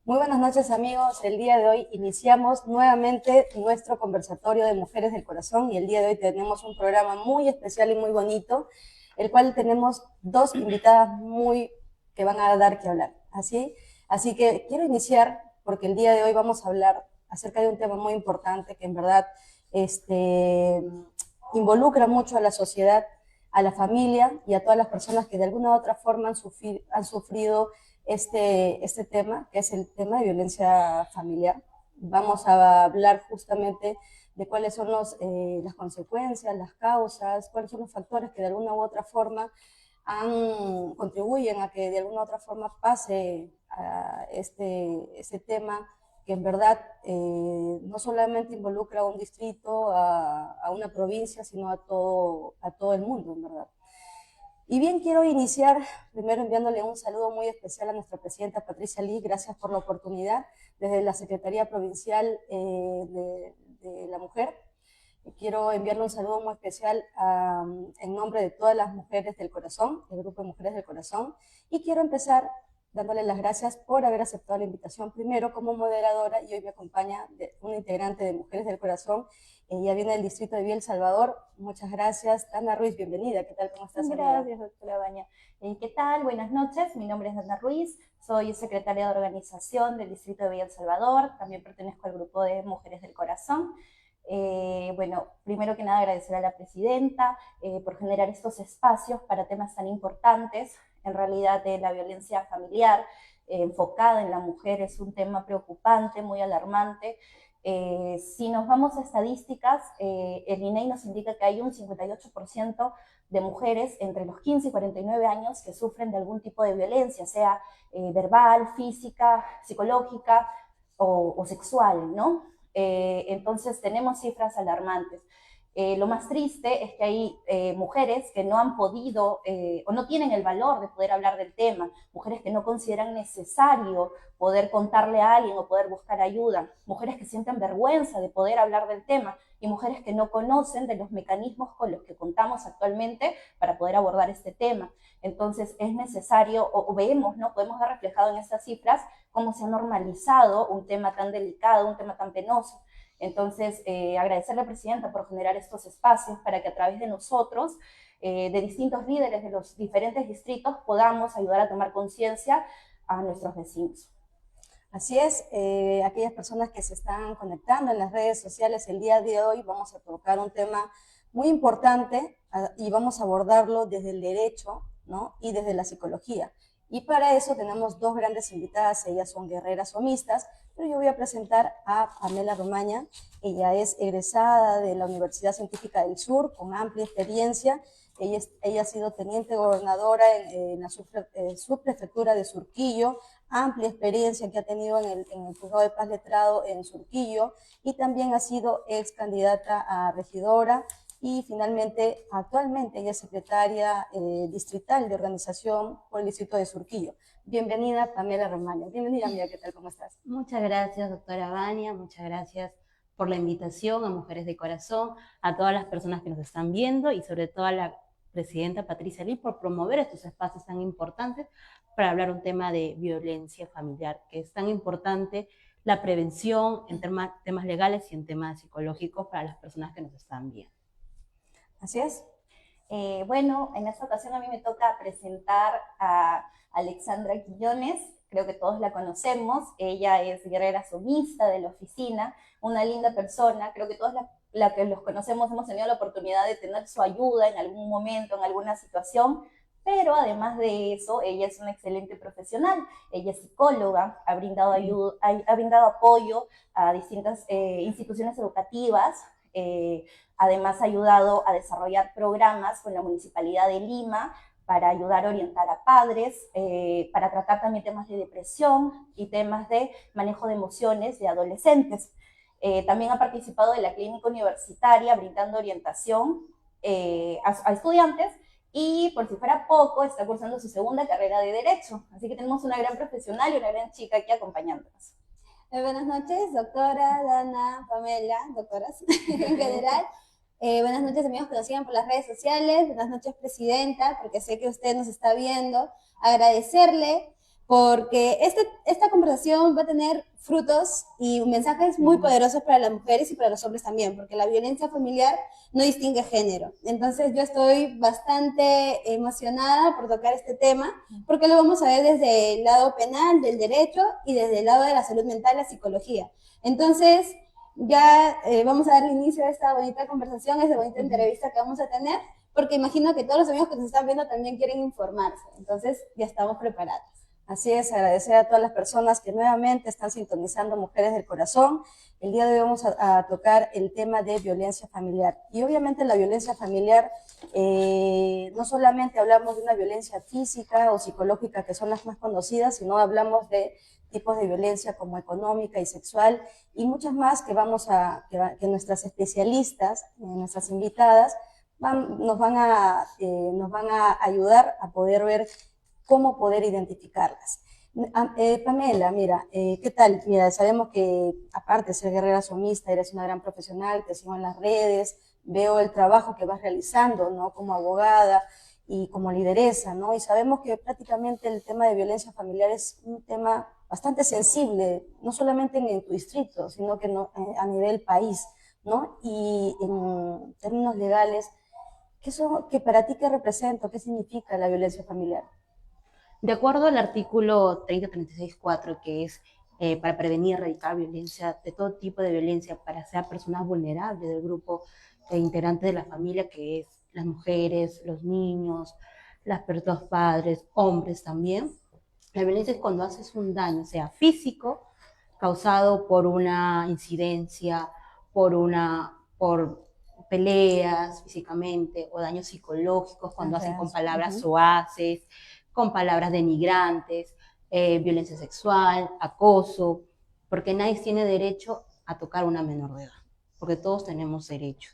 Muy buenas noches, amigos. El día de hoy iniciamos nuevamente nuestro conversatorio de Mujeres del Corazón y el día de hoy tenemos un programa muy especial y muy bonito, el cual tenemos dos invitadas que van a dar que hablar. Así que quiero iniciar porque el día de hoy vamos a hablar acerca de un tema muy importante que en verdad involucra mucho a la sociedad, a la familia y a todas las personas que de alguna u otra forma han sufrido este tema, que es el tema de violencia familiar. Vamos a hablar justamente de cuáles son las consecuencias, las causas, cuáles son los factores que de alguna u otra forma contribuyen a que de alguna u otra forma pase a este tema que en verdad no solamente involucra a un distrito, a una provincia, sino a todo el mundo, en verdad. Y bien, quiero iniciar primero enviándole un saludo muy especial a nuestra presidenta Patricia Lee. Gracias por la oportunidad desde la Secretaría Provincial de la Mujer. Quiero enviarle un saludo muy especial en nombre de todas las mujeres del corazón, el Grupo de Mujeres del Corazón. Y quiero empezar dándole las gracias por haber aceptado la invitación primero como moderadora y hoy me acompaña una integrante de Mujeres del Corazón. Ella viene del distrito de Villa El Salvador. Muchas gracias. Dana Ruiz, bienvenida. ¿Qué tal? ¿Cómo estás, amiga? Gracias, doctora Baña. ¿Qué tal? Buenas noches. Mi nombre es Dana Ruiz. Soy secretaria de organización del distrito de Villa El Salvador. También pertenezco al grupo de Mujeres del Corazón. Bueno, primero que nada agradecer a la presidenta por generar estos espacios para temas tan importantes. En realidad la violencia familiar enfocada en la mujer es un tema preocupante, muy alarmante. Si nos vamos a estadísticas, el INEI nos indica que hay un 58% de mujeres entre los 15 y 49 años que sufren de algún tipo de violencia, sea verbal, física, psicológica o sexual, ¿no? Entonces tenemos cifras alarmantes. Lo más triste es que hay mujeres que no han podido o no tienen el valor de poder hablar del tema, mujeres que no consideran necesario poder contarle a alguien o poder buscar ayuda, mujeres que sienten vergüenza de poder hablar del tema y mujeres que no conocen de los mecanismos con los que contamos actualmente para poder abordar este tema. Entonces es necesario, o vemos, ¿no? Podemos ver reflejado en estas cifras cómo se ha normalizado un tema tan delicado, un tema tan penoso. Entonces, agradecerle a la presidenta por generar estos espacios para que a través de nosotros, de distintos líderes de los diferentes distritos, podamos ayudar a tomar conciencia a nuestros vecinos. Así es, aquellas personas que se están conectando en las redes sociales, el día de hoy vamos a tocar un tema muy importante y vamos a abordarlo desde el derecho, ¿no? Y desde la psicología. Y para eso tenemos dos grandes invitadas, ellas son guerreras somistas, pero yo voy a presentar a Pamela Romaña. Ella es egresada de la Universidad Científica del Sur, con amplia experiencia. Ella ha sido teniente gobernadora en la subprefectura de Surquillo, amplia experiencia que ha tenido en el Juzgado de Paz Letrado en Surquillo, y también ha sido ex candidata a regidora, y finalmente, actualmente ella es secretaria distrital de organización por el distrito de Surquillo. Bienvenida, Pamela Romaña. Bienvenida, amiga, ¿qué tal? ¿Cómo estás? Muchas gracias, doctora Vania, muchas gracias por la invitación a Mujeres de Corazón, a todas las personas que nos están viendo y sobre todo a la presidenta Patricia Lee por promover estos espacios tan importantes para hablar un tema de violencia familiar, que es tan importante la prevención en temas legales y en temas psicológicos para las personas que nos están viendo. Así es. Bueno, en esta ocasión a mí me toca presentar a Alexandra Quillones. Creo que todos la conocemos. Ella es guerrera sumista de la oficina, una linda persona. Creo que todos la que los conocemos hemos tenido la oportunidad de tener su ayuda en algún momento, en alguna situación. Pero además de eso, ella es una excelente profesional. Ella es psicóloga, ha brindado apoyo a distintas instituciones educativas. Además ha ayudado a desarrollar programas con la Municipalidad de Lima para ayudar a orientar a padres, para tratar también temas de depresión y temas de manejo de emociones de adolescentes. También ha participado de la clínica universitaria brindando orientación a estudiantes y por si fuera poco está cursando su segunda carrera de Derecho. Así que tenemos una gran profesional y una gran chica aquí acompañándonos. Buenas noches, doctora, Dana, Pamela, doctoras en general. Buenas noches, amigos que nos sigan por las redes sociales. Buenas noches, presidenta, porque sé que usted nos está viendo. Agradecerle porque esta conversación va a tener frutos y mensajes muy poderosos para las mujeres y para los hombres también, porque la violencia familiar no distingue género. Entonces yo estoy bastante emocionada por tocar este tema, porque lo vamos a ver desde el lado penal, del derecho, y desde el lado de la salud mental, la psicología. Entonces ya vamos a darle inicio a esta bonita conversación, a esta bonita entrevista que vamos a tener, porque imagino que todos los amigos que nos están viendo también quieren informarse. Entonces ya estamos preparados. Así es, agradecer a todas las personas que nuevamente están sintonizando Mujeres del Corazón. El día de hoy vamos a tocar el tema de violencia familiar. Y obviamente la violencia familiar, no solamente hablamos de una violencia física o psicológica, que son las más conocidas, sino hablamos de tipos de violencia como económica y sexual, y muchas más que que nuestras especialistas, nuestras invitadas, nos van a ayudar a poder ver cómo poder identificarlas. Pamela, mira, ¿qué tal? Mira, sabemos que aparte de ser guerrera sumista, eres una gran profesional, te sigo en las redes, veo el trabajo que vas realizando, ¿no? Como abogada y como lideresa, ¿no? Y sabemos que prácticamente el tema de violencia familiar es un tema bastante sensible, no solamente en tu distrito, sino que a nivel país, ¿no? Y en términos legales, ¿qué para ti qué representa, qué significa la violencia familiar? De acuerdo al artículo 3036.4, que es para prevenir y erradicar violencia, de todo tipo de violencia, para ser personas vulnerables del grupo integrantes de la familia, que es las mujeres, los niños, los padres, hombres también. La violencia es cuando haces un daño, sea físico, causado por una incidencia, por peleas físicamente, o daños psicológicos cuando hacen con palabras soaces, con palabras denigrantes, violencia sexual, acoso, porque nadie tiene derecho a tocar a una menor de edad, porque todos tenemos derechos.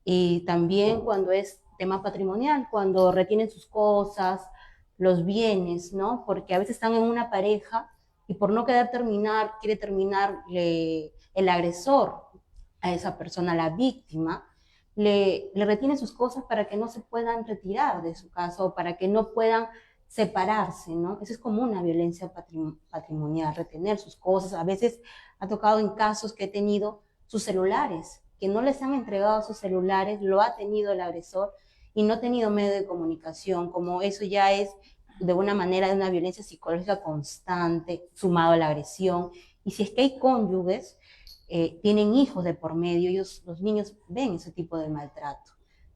Y también cuando es tema patrimonial, cuando retienen sus cosas, los bienes, ¿no? Porque a veces están en una pareja y por no querer terminar, quiere terminar el agresor a esa persona, la víctima, le retiene sus cosas para que no se puedan retirar de su casa o para que no puedan separarse, ¿no? Eso es como una violencia patrimonial, retener sus cosas. A veces ha tocado en casos que he tenido sus celulares, que no les han entregado sus celulares, lo ha tenido el agresor y no ha tenido medio de comunicación, como eso ya es de una manera de una violencia psicológica constante, sumado a la agresión. Y si es que hay cónyuges, tienen hijos de por medio, los niños ven ese tipo de maltrato,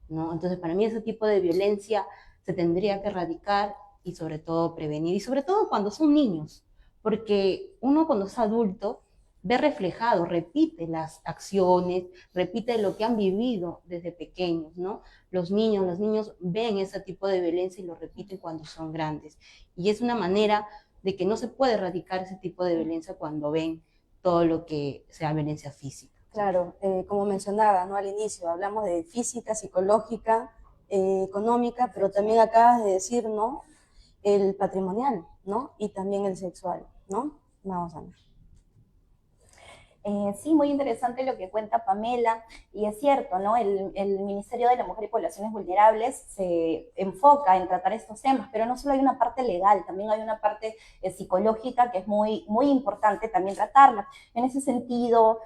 ¿no? Entonces, para mí ese tipo de violencia se tendría que erradicar y sobre todo prevenir, y sobre todo cuando son niños, porque uno cuando es adulto ve reflejado, repite las acciones, repite lo que han vivido desde pequeños, ¿no? Los niños ven ese tipo de violencia y lo repiten cuando son grandes, y es una manera de que no se puede erradicar ese tipo de violencia cuando ven todo lo que sea violencia física. Claro, como mencionaba, ¿no? Al inicio hablamos de física, psicológica, económica, pero también acabas de decir, ¿no? El patrimonial, ¿no? Y también el sexual, ¿no? Vamos a ver. Sí, muy interesante lo que cuenta Pamela, y es cierto, ¿no? El Ministerio de la Mujer y Poblaciones Vulnerables se enfoca en tratar estos temas, pero no solo hay una parte legal, también hay una parte psicológica que es muy, muy importante también tratarla. En ese sentido,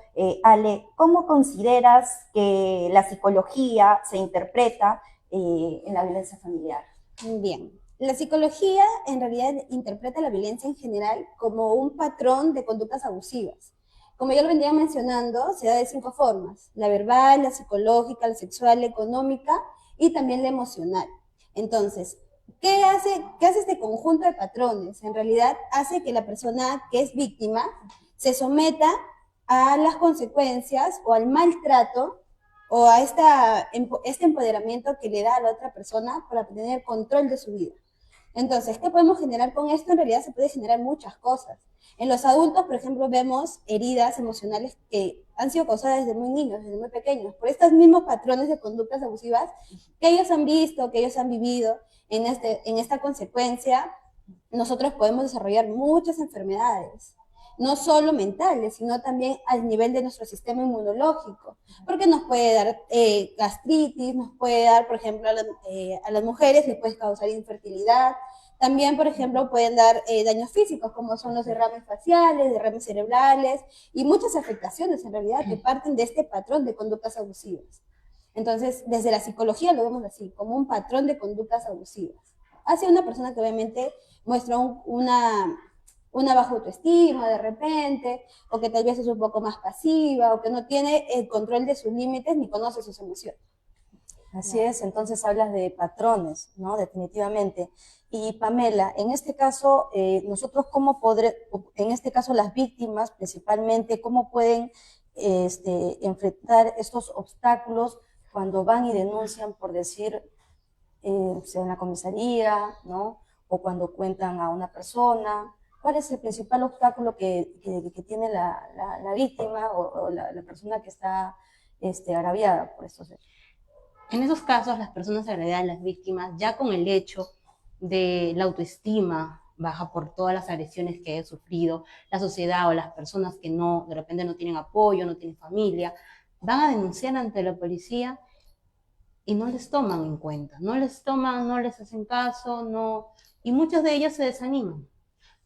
Ale, ¿cómo consideras que la psicología se interpreta en la violencia familiar? Bien. La psicología en realidad interpreta la violencia en general como un patrón de conductas abusivas. Como ya lo venía mencionando, se da de 5 formas: la verbal, la psicológica, la sexual, la económica y también la emocional. Entonces, ¿qué hace este conjunto de patrones? En realidad hace que la persona que es víctima se someta a las consecuencias o al maltrato o a este empoderamiento que le da a la otra persona para tener control de su vida. Entonces, ¿qué podemos generar con esto? En realidad se puede generar muchas cosas. En los adultos, por ejemplo, vemos heridas emocionales que han sido causadas desde muy niños, desde muy pequeños, por estos mismos patrones de conductas abusivas que ellos han visto, que ellos han vivido. En esta consecuencia, nosotros podemos desarrollar muchas enfermedades, no solo mentales, sino también al nivel de nuestro sistema inmunológico, porque nos puede dar gastritis, nos puede dar, por ejemplo, a las mujeres les puede causar infertilidad, También, por ejemplo, pueden dar daños físicos, como son los derrames faciales, derrames cerebrales y muchas afectaciones en realidad que parten de este patrón de conductas abusivas. Entonces, desde la psicología lo vemos así, como un patrón de conductas abusivas. Hacia una persona que obviamente muestra una baja autoestima de repente, o que tal vez es un poco más pasiva, o que no tiene el control de sus límites ni conoce sus emociones. Así es, entonces hablas de patrones, ¿no? Definitivamente. Y Pamela, en este caso, nosotros en este caso las víctimas principalmente, ¿cómo pueden enfrentar estos obstáculos cuando van y denuncian, por decir, sea en la comisaría, ¿no? O cuando cuentan a una persona? ¿Cuál es el principal obstáculo que tiene la víctima o la persona que está agraviada por estos hechos? En esos casos, las personas agredidas, las víctimas, ya con el hecho de la autoestima baja por todas las agresiones que he sufrido, la sociedad o las personas que de repente no tienen apoyo, no tienen familia, van a denunciar ante la policía y no les toman en cuenta, no les hacen caso, y muchas de ellas se desaniman.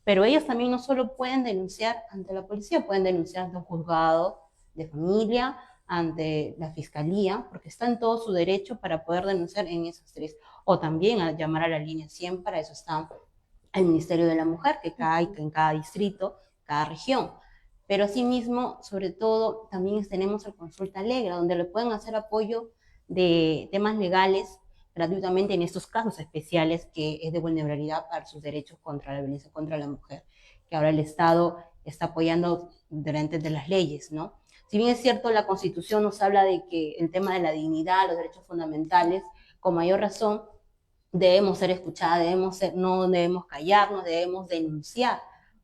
Pero ellas también no solo pueden denunciar ante la policía, pueden denunciar ante un juzgado de familia, ante la fiscalía, porque está en todo su derecho para poder denunciar en esas tres. O también a llamar a la línea 100, para eso está el Ministerio de la Mujer, que hay en cada distrito, cada región. Pero asimismo, sobre todo, también tenemos el Consulta Alegra, donde le pueden hacer apoyo de temas legales gratuitamente en estos casos especiales que es de vulnerabilidad para sus derechos contra la violencia contra la mujer, que ahora el Estado está apoyando delante de las leyes, ¿no? Si bien es cierto, la Constitución nos habla de que el tema de la dignidad, los derechos fundamentales, con mayor razón, debemos ser escuchadas, no debemos callarnos, debemos denunciar,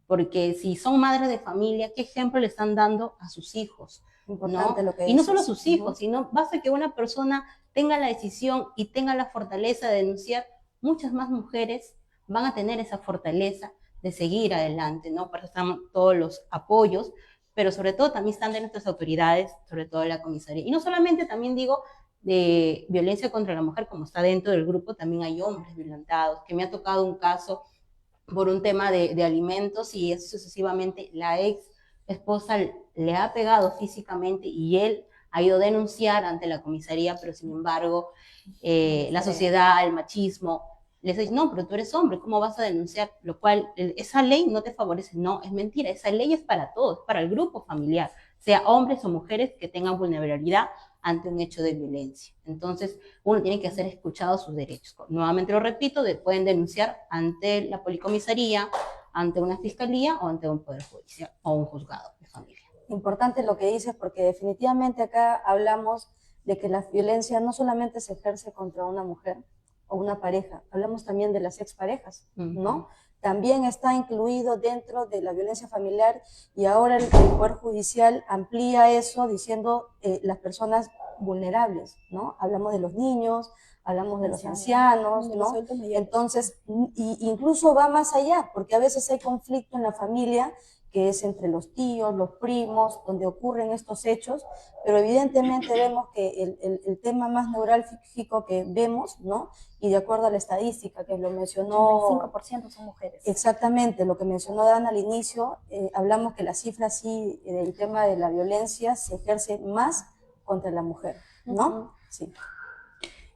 porque si son madres de familia, ¿qué ejemplo le están dando a sus hijos? Importante ¿No? lo que dices. Y no solo a sus hijos, sino basta que una persona tenga la decisión y tenga la fortaleza de denunciar, muchas más mujeres van a tener esa fortaleza de seguir adelante, ¿no? Por eso están todos los apoyos, pero sobre todo también están de nuestras autoridades, sobre todo la comisaría. Y no solamente, también digo, de violencia contra la mujer, como está dentro del grupo, también hay hombres violentados, que me ha tocado un caso por un tema de alimentos y así sucesivamente, la ex esposa le ha pegado físicamente y él ha ido a denunciar ante la comisaría, pero sin embargo la sociedad, el machismo, les dice, no, pero tú eres hombre, ¿cómo vas a denunciar? Lo cual, esa ley no te favorece. No, es mentira, esa ley es para todos, para el grupo familiar, sea hombres o mujeres que tengan vulnerabilidad ante un hecho de violencia. Entonces, uno tiene que hacer escuchados sus derechos. Nuevamente lo repito, pueden denunciar ante la policomisaría, ante una fiscalía o ante un poder judicial o un juzgado de familia. Importante lo que dices, porque definitivamente acá hablamos de que la violencia no solamente se ejerce contra una mujer o una pareja, hablamos también de las exparejas, ¿no? También está incluido dentro de la violencia familiar y ahora el Poder Judicial amplía eso diciendo las personas vulnerables, ¿no? Hablamos de los niños, hablamos de los ancianos, ¿no? Entonces, incluso va más allá, porque a veces hay conflicto en la familia que es entre los tíos, los primos, donde ocurren estos hechos, pero evidentemente vemos que el tema más neurálgico que vemos, ¿no? Y de acuerdo a la estadística que lo mencionó... 95% son mujeres. Exactamente, lo que mencionó Dan al inicio, hablamos que la cifra sí, del tema de la violencia se ejerce más contra la mujer, ¿no? Sí.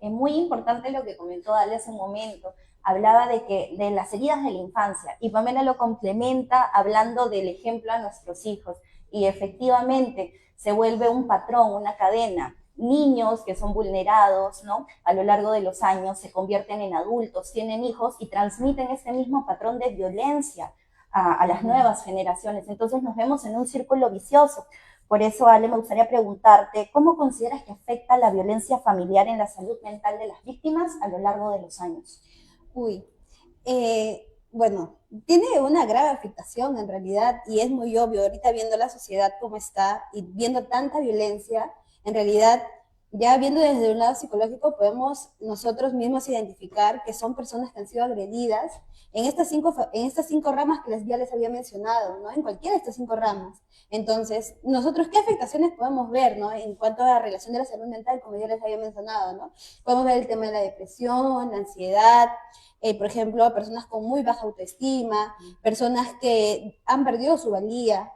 Es muy importante lo que comentó Dale hace un momento. Hablaba de las heridas de la infancia y Pamela lo complementa hablando del ejemplo a nuestros hijos y efectivamente se vuelve un patrón, una cadena. Niños que son vulnerados, ¿no? A lo largo de los años se convierten en adultos, tienen hijos y transmiten este mismo patrón de violencia a las nuevas generaciones. Entonces nos vemos en un círculo vicioso. Por eso, Ale, me gustaría preguntarte, ¿cómo consideras que afecta la violencia familiar en la salud mental de las víctimas a lo largo de los años? Bueno, tiene una grave afectación en realidad y es muy obvio, ahorita viendo la sociedad como está y viendo tanta violencia, en realidad Ya viendo desde un lado psicológico, podemos nosotros mismos identificar que son personas que han sido agredidas en estas cinco ramas que ya les había mencionado, ¿no? En cualquiera de estas cinco ramas. Entonces, nosotros, ¿qué afectaciones podemos ver, ¿no? En cuanto a la relación de la salud mental, como ya les había mencionado, ¿no? Podemos ver el tema de la depresión, la ansiedad, por ejemplo, personas con muy baja autoestima, personas que han perdido su valía,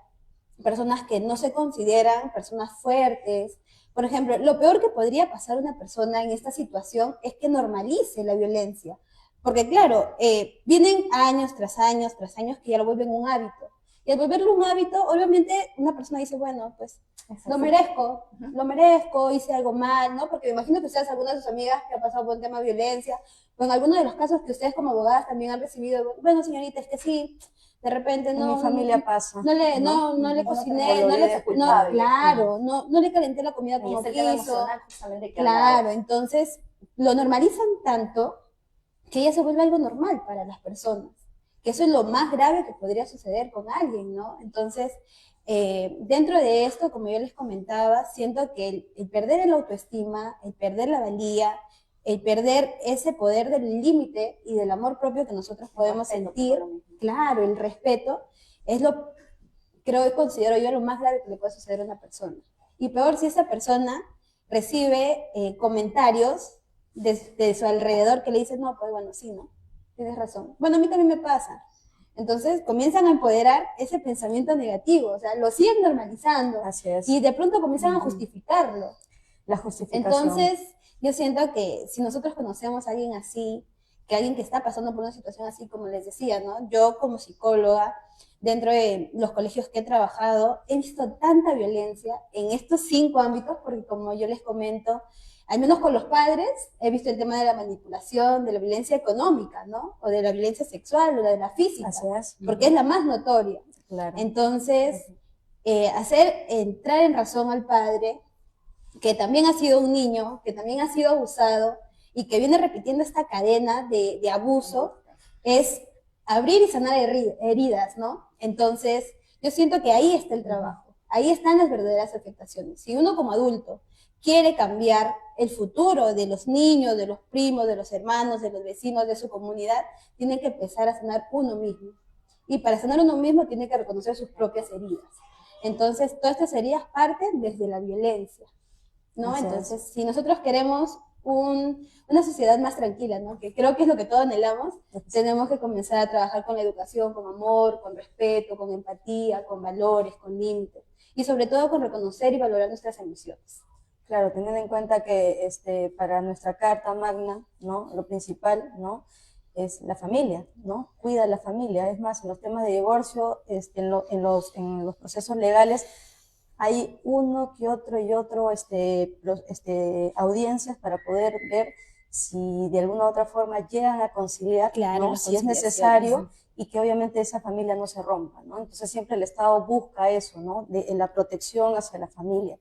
personas que no se consideran personas fuertes. Por ejemplo, lo peor que podría pasar a una persona en esta situación es que normalice la violencia. Porque claro, vienen años tras años que ya lo vuelven un hábito. Y al volverlo un hábito, obviamente una persona dice, bueno, pues lo merezco, hice algo mal, ¿no? Porque me imagino que ustedes, algunas de sus amigas que han pasado por un tema de violencia, o en algunos de los casos que ustedes como abogadas también han recibido, bueno, señorita, es que sí, de repente En mi familia pasa. no le cociné, claro, no le calenté la comida como es el tema quiso. emocional justamente que Claro, entonces lo normalizan tanto que ya se vuelve algo normal para las personas, que eso es lo más grave que podría suceder con alguien, ¿no? Entonces, dentro de esto, como yo les comentaba, siento que el perder el autoestima, el perder la valía, el perder ese poder del límite y del amor propio que nosotros podemos sentir, claro, el respeto, es creo y considero yo lo más grave que le puede suceder a una persona. Y peor si esa persona recibe comentarios de su alrededor que le dicen, no, pues bueno, sí, ¿no? Tienes razón. Bueno, a mí también me pasa. Entonces comienzan a empoderar ese pensamiento negativo, o sea, lo siguen normalizando. Así es. Y de pronto comienzan a justificarlo. La justificación. Entonces, yo siento que si nosotros conocemos a alguien así, que alguien que está pasando por una situación así, como les decía, ¿no? Yo como psicóloga, dentro de los colegios que he trabajado, he visto tanta violencia en estos 5 ámbitos, porque como yo les comento, al menos con los padres, he visto el tema de la manipulación, de la violencia económica, ¿no? O de la violencia sexual, o de la física, Así es. porque es la más notoria. Claro. Entonces, hacer entrar en razón al padre, que también ha sido un niño, que también ha sido abusado y que viene repitiendo esta cadena de abuso, es abrir y sanar heridas, ¿no? Entonces, yo siento que ahí está el trabajo, ahí están las verdaderas afectaciones. Si uno como adulto quiere cambiar el futuro de los niños, de los primos, de los hermanos, de los vecinos, de su comunidad, tiene que empezar a sanar uno mismo. Y para sanar uno mismo tiene que reconocer sus propias heridas. Entonces, todas estas heridas parten desde la violencia, ¿no? Entonces, si nosotros queremos una sociedad más tranquila, ¿no? Que creo que es lo que todos anhelamos, tenemos que comenzar a trabajar con la educación, con amor, con respeto, con empatía, con valores, con límites, y sobre todo con reconocer y valorar nuestras emociones. Claro, teniendo en cuenta que para nuestra Carta Magna, ¿no? Lo principal, ¿no? Es la familia, ¿no? Cuida la familia. Es más, en los temas de divorcio, en los procesos legales, hay uno que otro y otro audiencias para poder ver si de alguna u otra forma llegan a conciliar, claro, ¿no? Si es necesario, y que obviamente esa familia no se rompa, ¿no? Entonces siempre el Estado busca eso, ¿no? En la protección hacia la familia.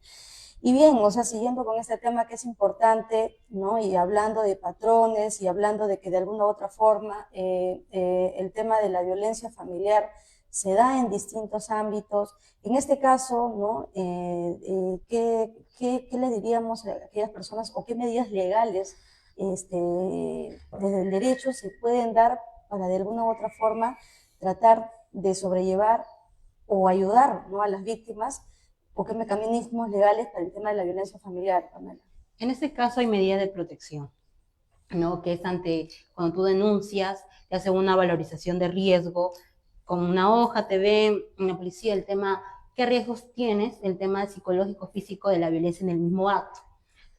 Y bien, o sea, siguiendo con este tema que es importante, ¿no? Y hablando de patrones y hablando de que de alguna u otra forma el tema de la violencia familiar se da en distintos ámbitos. En este caso, ¿no? ¿Qué le diríamos a aquellas personas o qué medidas legales desde el derecho se pueden dar para de alguna u otra forma tratar de sobrellevar o ayudar, ¿no? A las víctimas, o qué mecanismos legales para el tema de la violencia familiar, Pamela? En este caso hay medidas de protección, ¿no? Que es cuando tú denuncias, te hacen una valorización de riesgo, con una hoja te ven en la policía el tema, qué riesgos tienes, el tema psicológico, físico de la violencia en el mismo acto.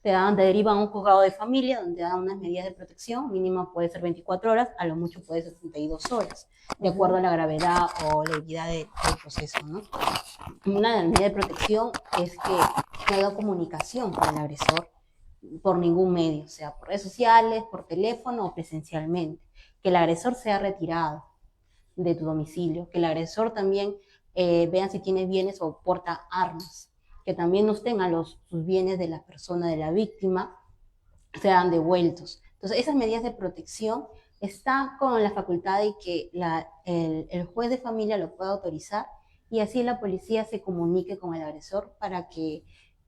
Te derivan a un juzgado de familia donde dan unas medidas de protección, mínima puede ser 24 horas, a lo mucho puede ser 72 horas, de acuerdo a la gravedad o la equidad del proceso, ¿no? Una de las medidas de protección es que no haya comunicación con el agresor por ningún medio, sea por redes sociales, por teléfono o presencialmente. Que el agresor sea retirado de tu domicilio, que el agresor también vean si tiene bienes o porta armas, que también nos tengan sus bienes de la persona, de la víctima, sean devueltos. Entonces, esas medidas de protección están con la facultad de que el juez de familia lo pueda autorizar y así la policía se comunique con el agresor para que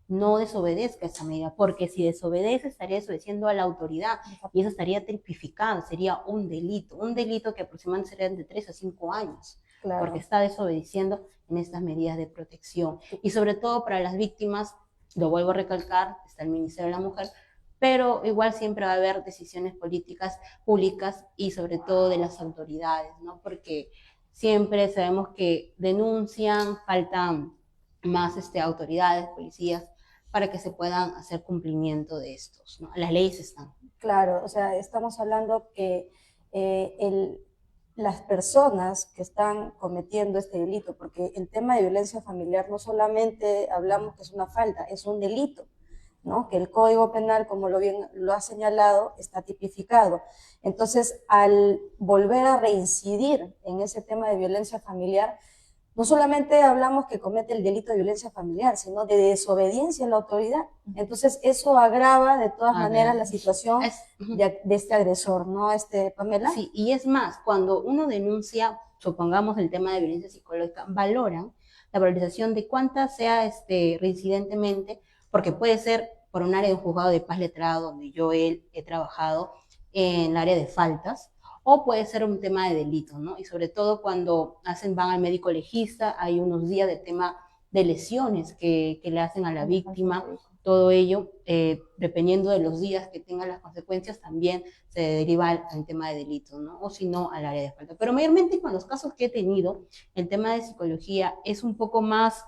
no desobedezca esa medida, porque si desobedece estaría desobedeciendo a la autoridad y eso estaría tipificado, sería un delito que aproximadamente sería de 3 a 5 años, Claro. porque está desobedeciendo en estas medidas de protección. Y sobre todo para las víctimas, lo vuelvo a recalcar, está el Ministerio de la Mujer, pero igual siempre va a haber decisiones políticas públicas y sobre todo de las autoridades, ¿no? Porque siempre sabemos que denuncian, faltan más autoridades, policías, para que se puedan hacer cumplimiento de estos, ¿no? Las leyes están. Claro, o sea, estamos hablando que las personas que están cometiendo este delito, porque el tema de violencia familiar no solamente hablamos que es una falta, es un delito, ¿no? Que el Código Penal, como lo ha señalado, está tipificado. Entonces, al volver a reincidir en ese tema de violencia familiar, no solamente hablamos que comete el delito de violencia familiar, sino de desobediencia a la autoridad. Entonces, eso agrava de todas maneras la situación de este agresor, ¿no, Pamela? Sí, y es más, cuando uno denuncia, supongamos el tema de violencia psicológica, valoran la valorización de cuánta sea reincidentemente, porque puede ser por un área de un juzgado de paz letrado, donde he trabajado en el área de faltas, o puede ser un tema de delito, ¿no? Y sobre todo cuando van al médico legista, hay unos días de tema de lesiones que le hacen a la víctima, todo ello, dependiendo de los días que tengan las consecuencias, también se deriva al tema de delito, ¿no? O si no, al área de falta. Pero mayormente con los casos que he tenido, el tema de psicología es un poco más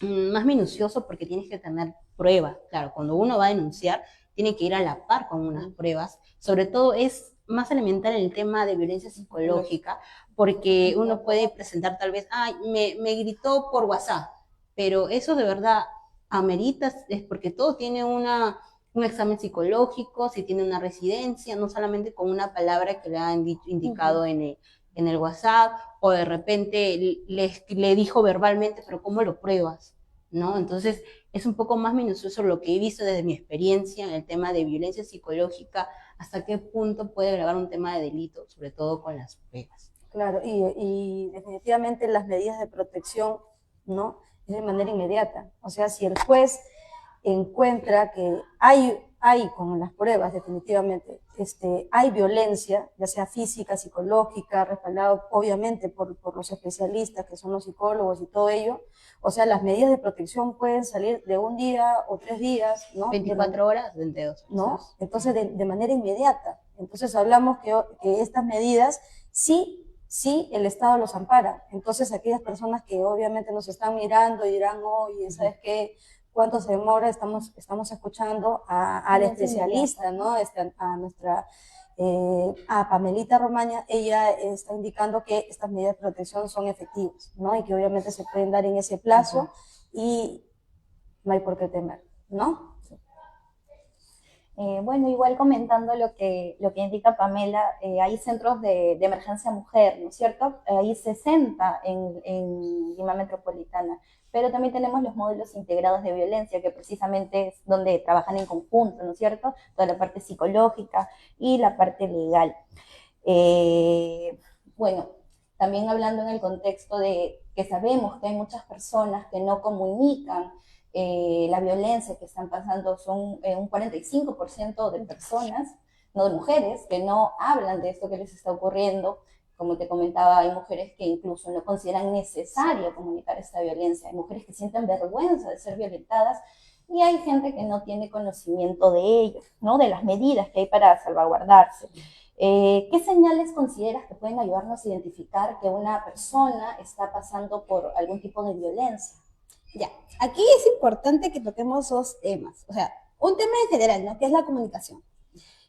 minucioso porque tienes que tener pruebas. Claro, cuando uno va a denunciar, tiene que ir a la par con unas pruebas. Sobre todo es más elemental el tema de violencia psicológica, porque uno puede presentar tal vez, me gritó por WhatsApp, pero eso de verdad amerita, es porque todo tiene un examen psicológico, si tiene una residencia, no solamente con una palabra que le han indicado en el WhatsApp, o de repente le dijo verbalmente, pero ¿cómo lo pruebas? ¿No? Entonces, es un poco más minucioso lo que he visto desde mi experiencia en el tema de violencia psicológica, hasta qué punto puede grabar un tema de delito, sobre todo con las pruebas. Claro, y definitivamente las medidas de protección, ¿no? Es de manera inmediata. O sea, si el juez encuentra que hay con las pruebas definitivamente, hay violencia, ya sea física, psicológica, respaldado obviamente por los especialistas que son los psicólogos y todo ello, o sea, las medidas de protección pueden salir de un día o 3 días, ¿no? 24 horas, 22 horas. ¿No? Entonces, de manera inmediata. Entonces, hablamos que estas medidas sí el Estado los ampara. Entonces, aquellas personas que obviamente nos están mirando y dirán, oye, ¿sabes qué? ¿Cuánto se demora? Estamos escuchando al especialista, ¿no? A Pamelita Romaña, ella está indicando que estas medidas de protección son efectivas, ¿no? Y que obviamente se pueden dar en ese plazo y no hay por qué temer, ¿no? Bueno, igual comentando lo que indica Pamela, hay centros de emergencia mujer, ¿no es cierto? Hay 60 en Lima Metropolitana, pero también tenemos los módulos integrados de violencia, que precisamente es donde trabajan en conjunto, ¿no es cierto? Toda la parte psicológica y la parte legal. Bueno, también hablando en el contexto de que sabemos que hay muchas personas que no comunican la violencia que están pasando, son un 45% de personas, no de mujeres, que no hablan de esto que les está ocurriendo. Como te comentaba, hay mujeres que incluso no consideran necesario comunicar esta violencia, hay mujeres que sienten vergüenza de ser violentadas y hay gente que no tiene conocimiento de ello, ¿no? De las medidas que hay para salvaguardarse. ¿Qué señales consideras que pueden ayudarnos a identificar que una persona está pasando por algún tipo de violencia? Ya, aquí es importante que toquemos 2 temas. O sea, un tema en general, ¿no? Que es la comunicación.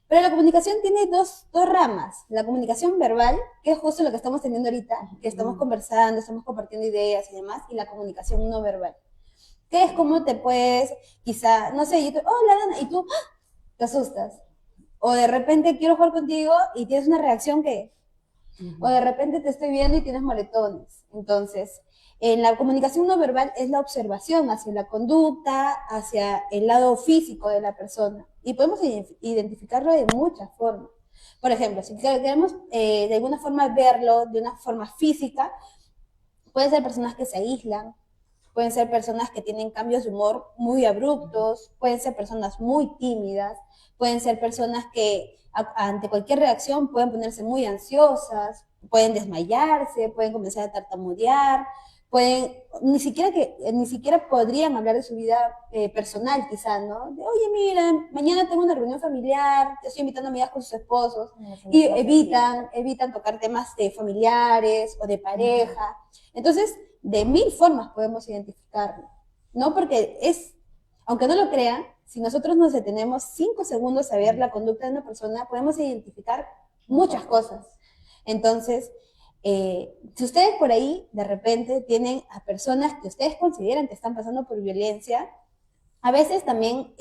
Pero la comunicación tiene dos ramas. La comunicación verbal, que es justo lo que estamos teniendo ahorita, que estamos conversando, estamos compartiendo ideas y demás, y la comunicación no verbal, que es como te puedes, quizá, no sé, hola, Dana, y tú te asustas. O de repente quiero jugar contigo y tienes una reacción que... O de repente te estoy viendo y tienes moretones. Entonces, en la comunicación no verbal es la observación hacia la conducta, hacia el lado físico de la persona. Y podemos identificarlo de muchas formas. Por ejemplo, si queremos de alguna forma verlo de una forma física, pueden ser personas que se aíslan, pueden ser personas que tienen cambios de humor muy abruptos, pueden ser personas muy tímidas, pueden ser personas que ante cualquier reacción pueden ponerse muy ansiosas, pueden desmayarse, pueden comenzar a tartamudear, pueden, ni siquiera podrían hablar de su vida personal quizá, ¿no? De, oye, mira, mañana tengo una reunión familiar, te estoy invitando a amigas con sus esposos, y evitan tocar temas de familiares o de pareja. Entonces, de mil formas podemos identificarlo, ¿no? Porque aunque no lo crean, si nosotros nos detenemos 5 segundos a ver la conducta de una persona, podemos identificar muchas cosas. Entonces, si ustedes por ahí de repente tienen a personas que ustedes consideran que están pasando por violencia, a veces también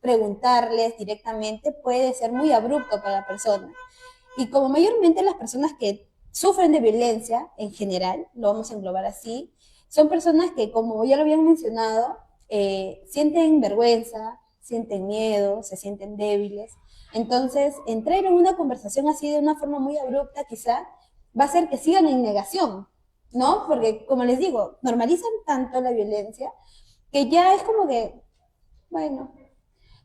preguntarles directamente puede ser muy abrupto para la persona. Y como mayormente las personas que sufren de violencia en general, lo vamos a englobar así, son personas que, como ya lo habían mencionado, sienten vergüenza, sienten miedo, se sienten débiles. Entonces, entrar en una conversación así de una forma muy abrupta quizá va a hacer que sigan en negación, ¿no? Porque, como les digo, normalizan tanto la violencia que ya es como que, bueno,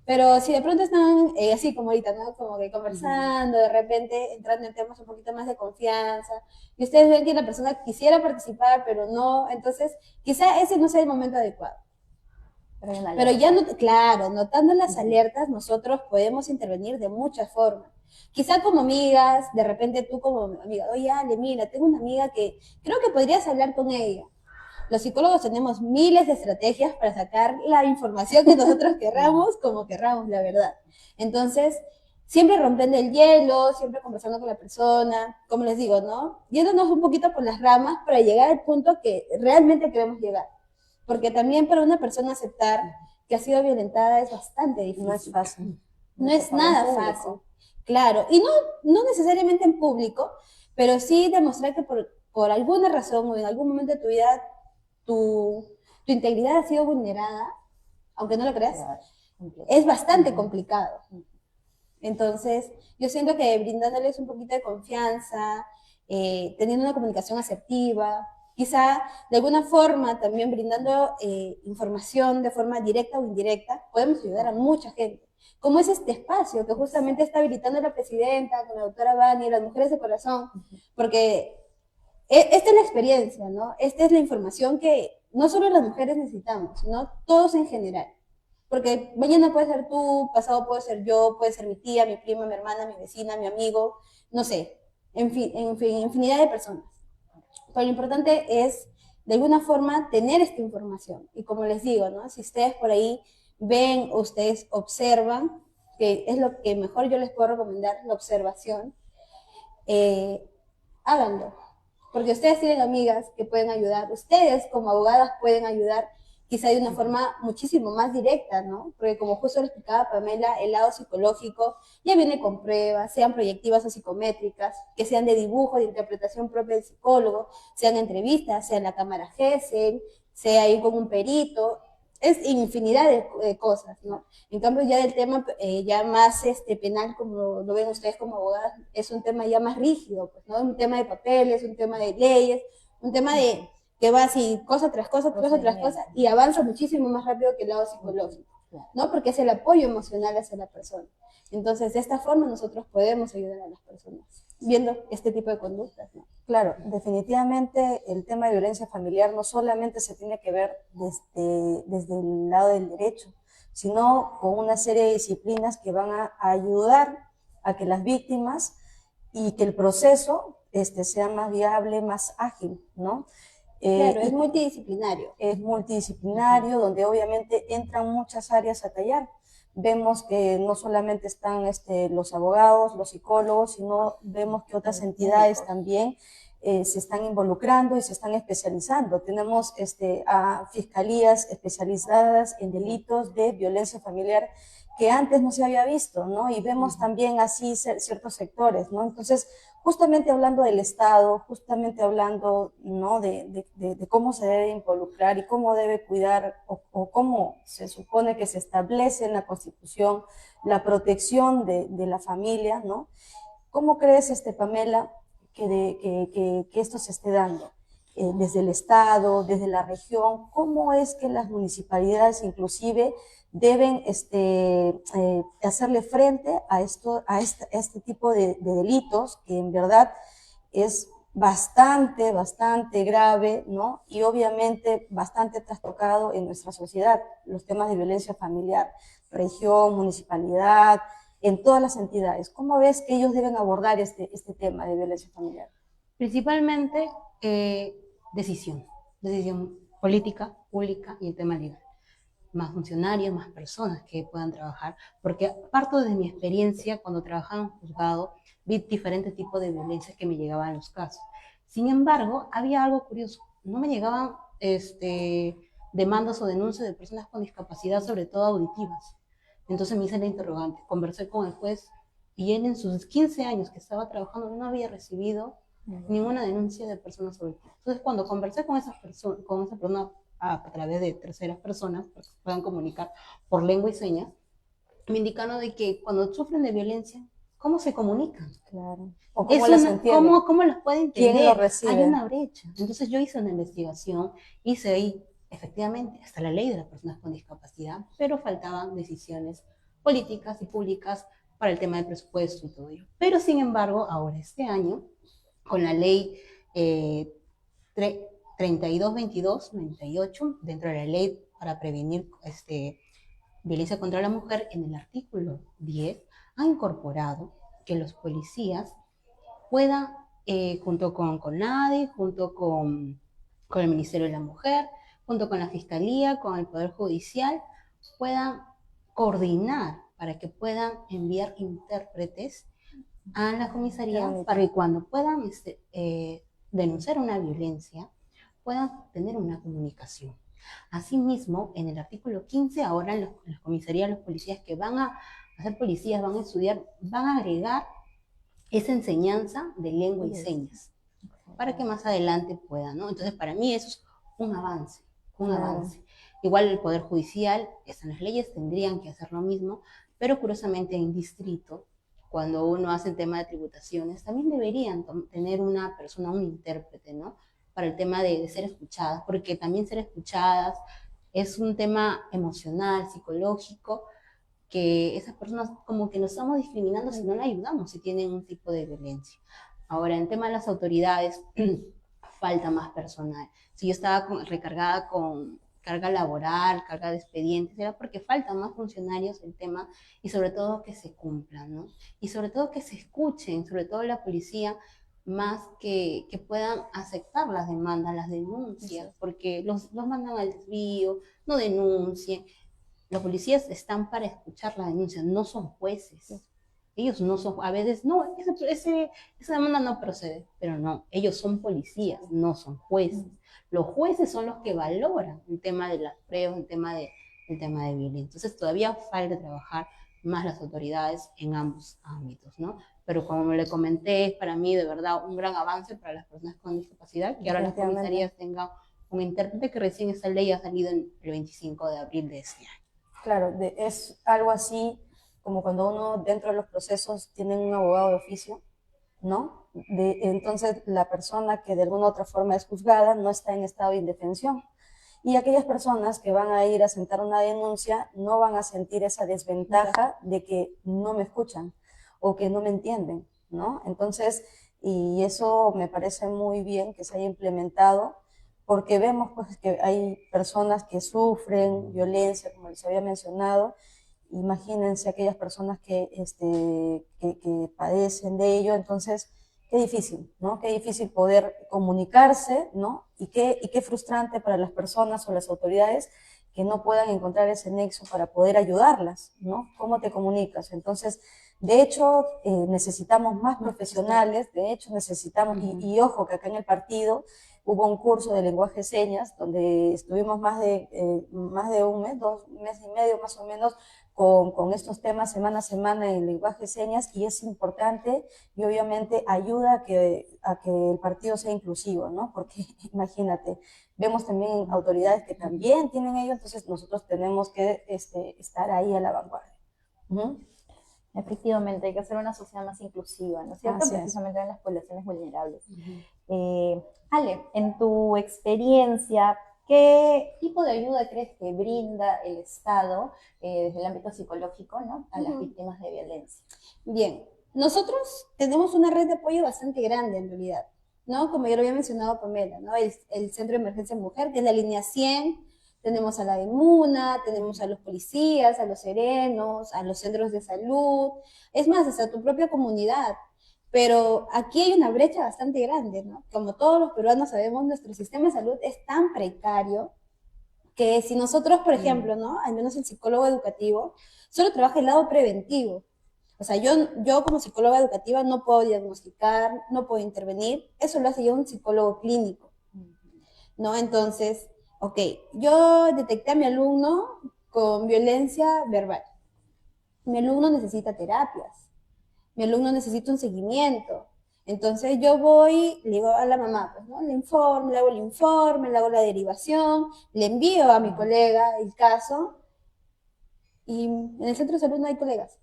pero si de pronto están así como ahorita, ¿no? Como que conversando, de repente entrando en temas un poquito más de confianza, y ustedes ven que la persona quisiera participar, pero no, entonces quizá ese no sea el momento adecuado. Pero ya, claro, notando las alertas, nosotros podemos intervenir de muchas formas. Quizá como amigas, de repente tú como amiga, oye, Ale, mira, tengo una amiga que creo que podrías hablar con ella. Los psicólogos tenemos miles de estrategias para sacar la información que nosotros querramos, como querramos, la verdad. Entonces, siempre rompiendo el hielo, siempre conversando con la persona, como les digo, ¿no? Yéndonos un poquito por las ramas para llegar al punto que realmente queremos llegar. Porque también para una persona aceptar que ha sido violentada es bastante difícil. No es fácil. No es nada fácil. Claro, y no necesariamente en público, pero sí demostrar que por alguna razón o en algún momento de tu vida tu integridad ha sido vulnerada, aunque no lo creas, es bastante complicado. Entonces, yo siento que brindándoles un poquito de confianza, teniendo una comunicación asertiva, quizá de alguna forma también brindando información de forma directa o indirecta, podemos ayudar a mucha gente. Como es este espacio que justamente está habilitando la presidenta, con la doctora Vani, las mujeres de corazón, porque esta es la experiencia, ¿no? Esta es la información que no solo las mujeres necesitamos, sino todos en general. Porque mañana puede ser tú, pasado puede ser yo, puede ser mi tía, mi prima, mi hermana, mi vecina, mi amigo, no sé, en fin, infinidad de personas. Pero lo importante es, de alguna forma, tener esta información. Y como les digo, ¿no? Si ustedes por ahí ven o ustedes observan, que es lo que mejor yo les puedo recomendar, la observación, háganlo. Porque ustedes tienen amigas que pueden ayudar, ustedes como abogadas pueden ayudar quizá de una forma muchísimo más directa, ¿no? Porque como justo lo explicaba Pamela, el lado psicológico ya viene con pruebas, sean proyectivas o psicométricas, que sean de dibujo, de interpretación propia del psicólogo, sean entrevistas, sea en la cámara GESEL, sea ir con un perito, es infinidad de cosas, ¿no? En cambio ya del tema ya más penal, como lo ven ustedes como abogadas, es un tema ya más rígido, pues, ¿no? Un tema de papeles, un tema de leyes, un tema de que va así, cosa tras cosa, y avanza muchísimo más rápido que el lado psicológico, ¿no? Porque es el apoyo emocional hacia la persona. Entonces, de esta forma nosotros podemos ayudar a las personas, viendo este tipo de conductas, ¿no? Claro, definitivamente el tema de violencia familiar no solamente se tiene que ver desde el lado del derecho, sino con una serie de disciplinas que van a ayudar a que las víctimas y que el proceso sea más viable, más ágil, ¿no? Claro, es multidisciplinario. Es multidisciplinario, donde obviamente entran muchas áreas a tallar. Vemos que no solamente están los abogados, los psicólogos, sino vemos que otras entidades también se están involucrando y se están especializando. Tenemos a fiscalías especializadas en delitos de violencia familiar que antes no se había visto, ¿no? Y vemos también así ciertos sectores, ¿no? Entonces, justamente hablando del Estado, justamente hablando, ¿no? de cómo se debe involucrar y cómo debe cuidar o cómo se supone que se establece en la Constitución la protección de la familia, ¿no? ¿Cómo crees, Pamela, que esto se esté dando? desde el Estado, desde la región, cómo es que las municipalidades inclusive deben hacerle frente a este tipo de delitos que en verdad es bastante grave, ¿no? Y obviamente bastante trastocado en nuestra sociedad, los temas de violencia familiar, región, municipalidad, en todas las entidades. ¿Cómo ves que ellos deben abordar este tema de violencia familiar? Principalmente decisión política, pública y el tema legal. Más funcionarios, más personas que puedan trabajar, porque parto de mi experiencia cuando trabajaba en juzgado, vi diferentes tipos de violencias que me llegaban a los casos. Sin embargo, había algo curioso, no me llegaban demandas o denuncias de personas con discapacidad, sobre todo auditivas. Entonces me hice la interrogante, conversé con el juez y él en sus 15 años que estaba trabajando no había recibido ninguna denuncia de personas auditivas. Entonces cuando conversé con esa persona a través de terceras personas, para que se puedan comunicar por lengua y señas, me indicaron de que cuando sufren de violencia, ¿cómo se comunican? Claro. ¿O cómo las entienden? ¿Cómo las pueden entender? ¿Quién lo recibe? Hay una brecha. Entonces yo hice una investigación, hice ahí, efectivamente, hasta la ley de las personas con discapacidad, pero faltaban decisiones políticas y públicas para el tema del presupuesto y todo ello. Pero sin embargo, ahora este año, con la ley 3222-98, dentro de la ley para prevenir violencia contra la mujer, en el artículo 10, ha incorporado que los policías puedan, junto con CONADE, junto con el Ministerio de la Mujer, junto con la Fiscalía, con el Poder Judicial, puedan coordinar para que puedan enviar intérpretes a la comisaría para que cuando puedan denunciar una violencia, puedan tener una comunicación. Asimismo, en el artículo 15, ahora en las comisarías, los policías que van a ser policías, van a estudiar, van a agregar esa enseñanza de lengua y señas, para que más adelante puedan, ¿no? Entonces, para mí eso es un avance, un avance. Igual el Poder Judicial, están las leyes, tendrían que hacer lo mismo, pero curiosamente en distrito, cuando uno hace el tema de tributaciones, también deberían tener una persona, un intérprete, ¿no? Para el tema de ser escuchadas, porque también ser escuchadas es un tema emocional, psicológico, que esas personas como que nos estamos discriminando si no la ayudamos, si tienen un tipo de violencia. Ahora, en tema de las autoridades, falta más personal. Si yo estaba recargada con carga laboral, carga de expedientes, era porque faltan más funcionarios el tema, y sobre todo que se cumplan, ¿no? Y sobre todo que se escuchen, sobre todo la policía, más que puedan aceptar las demandas, las denuncias, porque los mandan al desvío, no denuncien. Los policías están para escuchar la denuncia, no son jueces. Ellos no son, a veces, no, esa demanda no procede, pero no, ellos son policías, no son jueces. Los jueces son los que valoran el tema de las pruebas, el tema de violencia. Entonces todavía falta trabajar más las autoridades en ambos ámbitos, ¿no? Pero como le comenté, es para mí de verdad un gran avance para las personas con discapacidad, que ahora las comisarías tengan un intérprete, que recién esta ley ha salido el 25 de abril de este año. Claro, es algo así como cuando uno dentro de los procesos tiene un abogado de oficio, ¿no? Entonces la persona que de alguna u otra forma es juzgada no está en estado de indefensión. Y aquellas personas que van a ir a sentar una denuncia no van a sentir esa desventaja de que no me escuchan o que no me entienden, ¿no? Entonces, y eso me parece muy bien que se haya implementado, porque vemos pues, que hay personas que sufren violencia, como les había mencionado. Imagínense aquellas personas que padecen de ello. Entonces, qué difícil, ¿no? Qué difícil poder comunicarse, ¿no? Y qué frustrante para las personas o las autoridades que no puedan encontrar ese nexo para poder ayudarlas, ¿no? ¿Cómo te comunicas? Entonces, de hecho, necesitamos más profesionales, de hecho necesitamos, y ojo que acá en el partido hubo un curso de lenguaje de señas donde estuvimos más de un mes, 2 meses y medio más o menos, con estos temas semana a semana en lenguaje de señas, y es importante y obviamente ayuda a que el partido sea inclusivo, ¿no? Porque imagínate, vemos también autoridades que también tienen ello, entonces nosotros tenemos que estar ahí a la vanguardia. Efectivamente, hay que hacer una sociedad más inclusiva, ¿no es cierto? Precisamente en las poblaciones vulnerables. Ale, en tu experiencia, ¿qué tipo de ayuda crees que brinda el Estado desde el ámbito psicológico, ¿no?, a las víctimas de violencia? Bien, nosotros tenemos una red de apoyo bastante grande en realidad, ¿no? Como ya lo había mencionado Pamela, ¿no? El Centro de Emergencia Mujer, que es la línea 100, tenemos a la de MUNA, tenemos a los policías, a los serenos, a los centros de salud, es más, hasta tu propia comunidad. Pero aquí hay una brecha bastante grande, ¿no? Como todos los peruanos sabemos, nuestro sistema de salud es tan precario que si nosotros, por ejemplo, ¿no?, al menos el psicólogo educativo, solo trabaja el lado preventivo. O sea, yo como psicóloga educativa no puedo diagnosticar, no puedo intervenir, eso lo hace ya un psicólogo clínico, ¿no? Entonces, ok, yo detecté a mi alumno con violencia verbal. Mi alumno necesita terapias, mi alumno necesita un seguimiento. Entonces yo voy, le digo a la mamá, pues, ¿no?, le informo, le hago el informe, le hago la derivación, le envío a mi colega el caso, y en el centro de salud no hay colegas.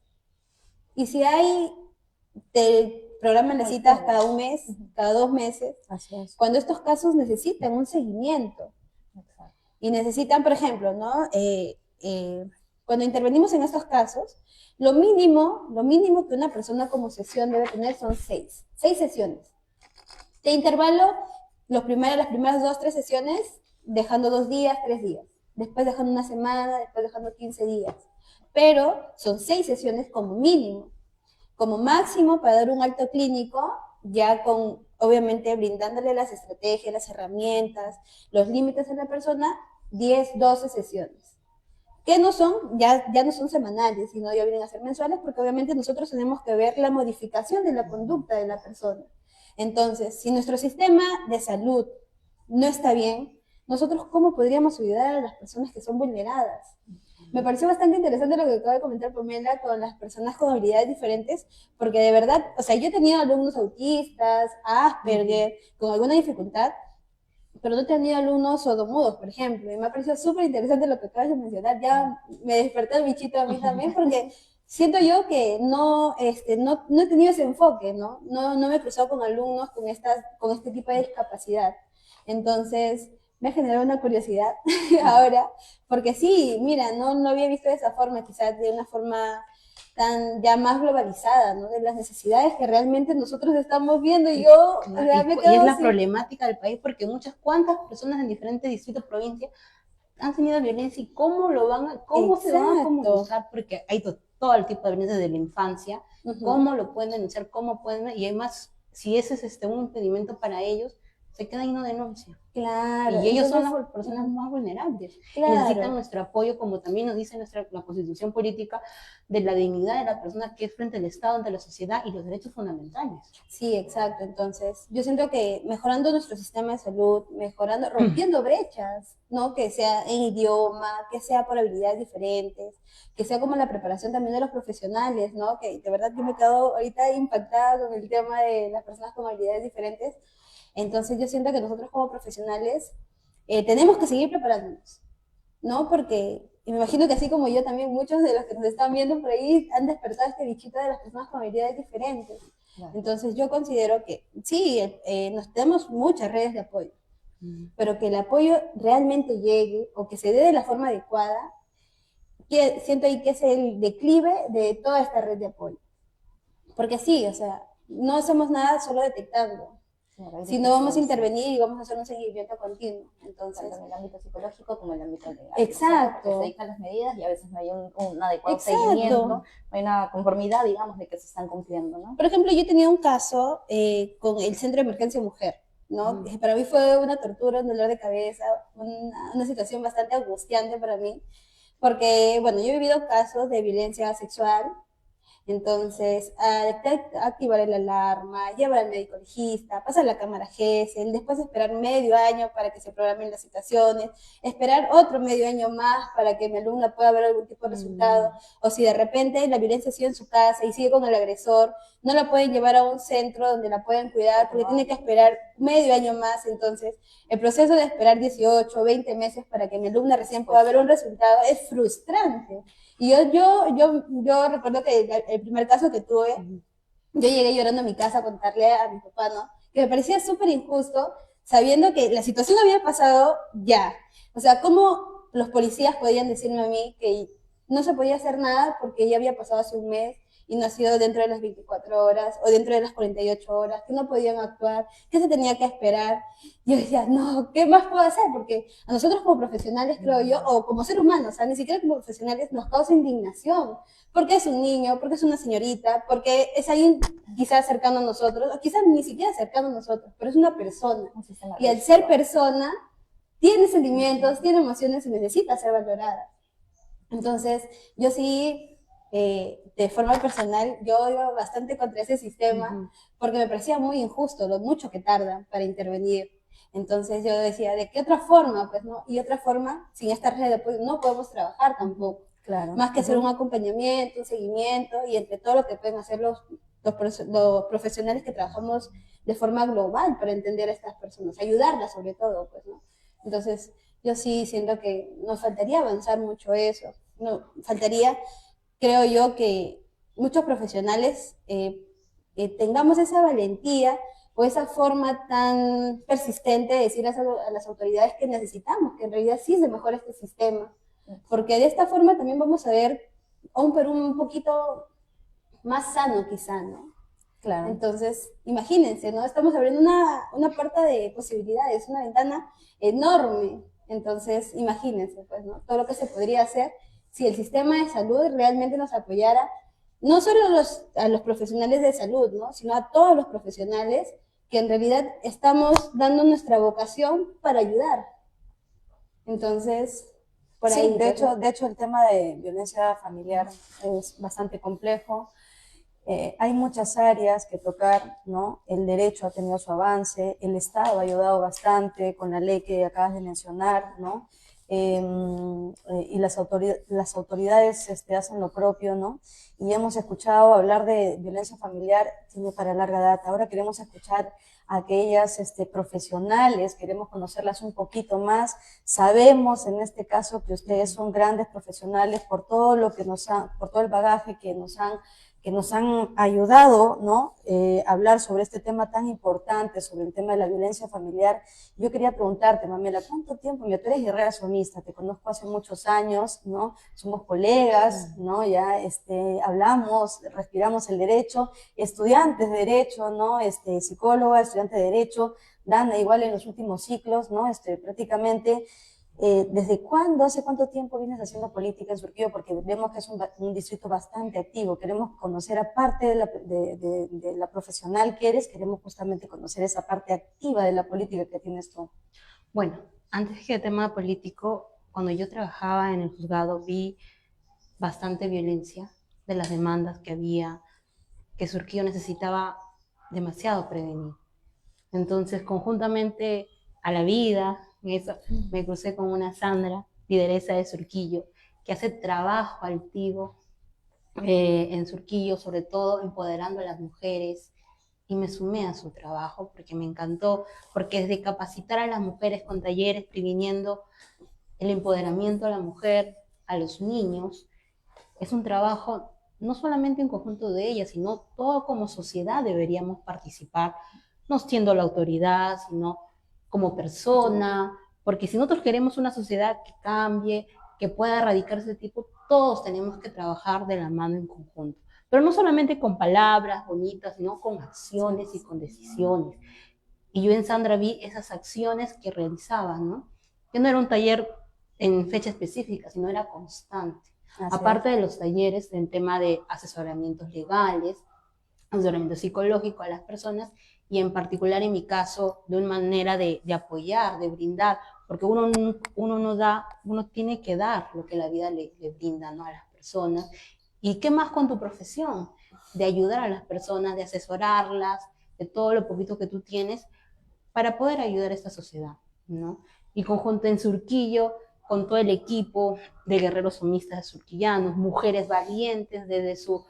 Y si hay, te programan las citas cada un mes, cada 2 meses, Así es. cuando estos casos necesitan un seguimiento. Y necesitan, por ejemplo, ¿no?, cuando intervenimos en estos casos, lo mínimo que una persona como sesión debe tener son 6 sesiones. De intervalo, las primeras 2, 3 sesiones, dejando 2 días, 3 días. Después dejando una semana, después dejando 15 días. Pero son 6 sesiones como mínimo. Como máximo, para dar un alto clínico, ya con, obviamente, brindándole las estrategias, las herramientas, los límites a la persona, 10, 12 sesiones. Que no son, ya no son semanales, sino ya vienen a ser mensuales, porque obviamente nosotros tenemos que ver la modificación de la conducta de la persona. Entonces, si nuestro sistema de salud no está bien, nosotros ¿cómo podríamos ayudar a las personas que son vulneradas? Me pareció bastante interesante lo que acaba de comentar Pamela con las personas con habilidades diferentes, porque de verdad, o sea, yo he tenido alumnos autistas, Asperger, con alguna dificultad, pero no he tenido alumnos sordomudos, por ejemplo, y me ha parecido súper interesante lo que acabas de mencionar. Ya me despertó el bichito a mí también, porque siento yo que no he tenido ese enfoque, ¿no? No me he cruzado con alumnos con este tipo de discapacidad. Entonces, me ha generado una curiosidad ahora, porque sí, mira, no había visto de esa forma, quizás de una forma tan ya más globalizada, ¿no?, de las necesidades que realmente nosotros estamos viendo, y yo, o sea, me Y quedo es la así. problemática del país, porque cuántas personas en diferentes distritos, provincias, han tenido violencia, y cómo se van a Exacto. comunicar, porque hay todo el tipo de violencia desde la infancia, Ujú. cómo lo pueden denunciar, y además, si ese es un impedimento para ellos, se queda y no denuncia. Claro. Y ellos entonces, son las personas más vulnerables. claro. Y necesitan nuestro apoyo, como también nos dice la Constitución Política, de la dignidad de la persona, que es frente al Estado, ante la sociedad, y los derechos fundamentales. Sí, exacto. Entonces, yo siento que mejorando nuestro sistema de salud, rompiendo brechas, ¿no? Que sea en idioma, que sea por habilidades diferentes, que sea como la preparación también de los profesionales, ¿no? Que de verdad yo me quedo ahorita impactada con el tema de las personas con habilidades diferentes. Entonces, yo siento que nosotros como profesionales tenemos que seguir preparándonos, ¿no? Porque y me imagino que así como yo también, muchos de los que nos están viendo por ahí han despertado este bichito de las personas con habilidades diferentes. Claro. Entonces yo considero que sí, nos tenemos muchas redes de apoyo, pero que el apoyo realmente llegue o que se dé de la forma adecuada, que siento ahí que es el declive de toda esta red de apoyo. Porque sí, o sea, no hacemos nada solo detectando. Si no, vamos a intervenir y vamos a hacer un seguimiento continuo. Entonces, tanto en el ámbito psicológico como en el ámbito legal. Exacto. Se dedican las medidas y a veces no hay un adecuado seguimiento, no hay una conformidad, digamos, de que se están cumpliendo, ¿no? Por ejemplo, yo tenía un caso con el Centro de Emergencia Mujer, ¿no? Que para mí fue una tortura, un dolor de cabeza, una situación bastante angustiante para mí, porque, bueno, yo he vivido casos de violencia sexual. Entonces, activar la alarma, llevar al médico legista, pasar la cámara GESEL, después esperar medio año para que se programen las citaciones, esperar otro medio año más para que mi alumna pueda ver algún tipo de resultado, o si de repente la violencia sigue en su casa y sigue con el agresor, no la pueden llevar a un centro donde la pueden cuidar porque tiene que esperar medio año más. Entonces, el proceso de esperar 18 o 20 meses para que mi alumna recién pueda ver un resultado es frustrante. Y yo recuerdo que el primer caso que tuve, yo llegué llorando a mi casa a contarle a mi papá, ¿no? que me parecía súper injusto, sabiendo que la situación había pasado ya. O sea, ¿cómo los policías podían decirme a mí que no se podía hacer nada porque ya había pasado hace un mes y no ha sido dentro de las 24 horas o dentro de las 48 horas, que no podían actuar, que se tenía que esperar? Yo decía, no, ¿qué más puedo hacer? Porque a nosotros como profesionales, creo yo, o como ser humanos, o sea, ni siquiera como profesionales, nos causa indignación. Porque es un niño, porque es una señorita, porque es alguien quizás cercano a nosotros, o quizás ni siquiera cercano a nosotros, pero es una persona. Y al ser persona, tiene sentimientos, tiene emociones y necesita ser valorada. Entonces, yo sí, de forma personal, yo iba bastante contra ese sistema porque me parecía muy injusto lo mucho que tarda para intervenir. Entonces yo decía, ¿de qué otra forma? Pues no, y otra forma, sin esta red de apoyo no podemos trabajar tampoco. Claro. Más que hacer un acompañamiento, un seguimiento y entre todo lo que pueden hacer los profesionales que trabajamos de forma global para entender a estas personas, ayudarlas sobre todo, pues, ¿no? Entonces, yo sí siento que nos faltaría avanzar mucho eso. No, faltaría, creo yo, que muchos profesionales tengamos esa valentía o esa forma tan persistente de decir a las autoridades que necesitamos, que en realidad sí se mejora este sistema. Porque de esta forma también vamos a ver a un Perú un poquito más sano quizá, ¿no? Claro. Entonces, imagínense, ¿no? Estamos abriendo una puerta de posibilidades, una ventana enorme. Entonces, imagínense, pues, ¿no? Todo lo que se podría hacer si el sistema de salud realmente nos apoyara, no solo a los profesionales de salud, ¿no? Sino a todos los profesionales que en realidad estamos dando nuestra vocación para ayudar. Entonces, por Sí, ahí. de hecho el tema de violencia familiar es bastante complejo. Hay muchas áreas que tocar, ¿no? El derecho ha tenido su avance, el Estado ha ayudado bastante con la ley que acabas de mencionar, ¿no? Y las autoridades hacen lo propio, ¿no? Y hemos escuchado hablar de violencia familiar, tiene para larga data. Ahora queremos escuchar a aquellas profesionales, queremos conocerlas un poquito más. Sabemos en este caso que ustedes son grandes profesionales por todo lo que por todo el bagaje que nos han ayudado, ¿no? Hablar sobre este tema tan importante, sobre el tema de la violencia familiar. Yo quería preguntarte, Mamela, ¿cuánto tiempo? Mira, tú eres guerrera somista, te conozco hace muchos años, ¿no? Somos colegas, ¿no? Ya hablamos, respiramos el derecho, estudiantes de derecho, ¿no? Psicóloga, estudiante de derecho, Dana igual en los últimos ciclos, ¿no? Prácticamente. ¿Desde cuándo, hace cuánto tiempo vienes haciendo política en Surquillo? Porque vemos que es un distrito bastante activo. Queremos conocer, aparte de la profesional que eres, queremos justamente conocer esa parte activa de la política que tienes tú. Bueno, antes que el tema político, cuando yo trabajaba en el juzgado vi bastante violencia de las demandas que había, que Surquillo necesitaba demasiado prevenir. Entonces, conjuntamente a la vida, me crucé con una Sandra, lideresa de Surquillo, que hace trabajo activo en Surquillo, sobre todo empoderando a las mujeres, y me sumé a su trabajo porque me encantó, porque es de capacitar a las mujeres con talleres, previniendo el empoderamiento a la mujer, a los niños. Es un trabajo no solamente en conjunto de ellas, sino todo como sociedad deberíamos participar, no siendo la autoridad, sino como persona, porque si nosotros queremos una sociedad que cambie, que pueda erradicar ese tipo, todos tenemos que trabajar de la mano en conjunto. Pero no solamente con palabras bonitas, sino con acciones y con decisiones. Y yo en Sandra vi esas acciones que realizaban, ¿no? Que no era un taller en fecha específica, sino era constante. Aparte de los talleres en tema de asesoramientos legales, asesoramiento psicológico a las personas, y en particular en mi caso, de una manera de apoyar, de brindar, porque uno no da, uno tiene que dar lo que la vida le brinda, ¿no? A las personas. ¿Y qué más con tu profesión? De ayudar a las personas, de asesorarlas, de todo lo poquito que tú tienes, para poder ayudar a esta sociedad, ¿no? Y conjunto en Surquillo, con todo el equipo de guerreros somistas surquillanos, mujeres valientes desde su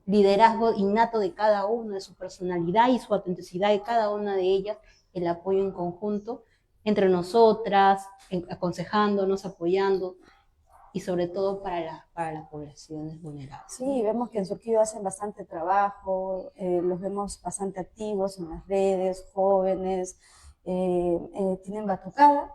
liderazgo innato de cada uno, de su personalidad y su autenticidad de cada una de ellas, el apoyo en conjunto entre nosotras, aconsejándonos, apoyando. y sobre todo para las poblaciones vulnerables. Sí, vemos que en Surquillo hacen bastante trabajo, los vemos bastante activos en las redes, jóvenes, tienen batucada,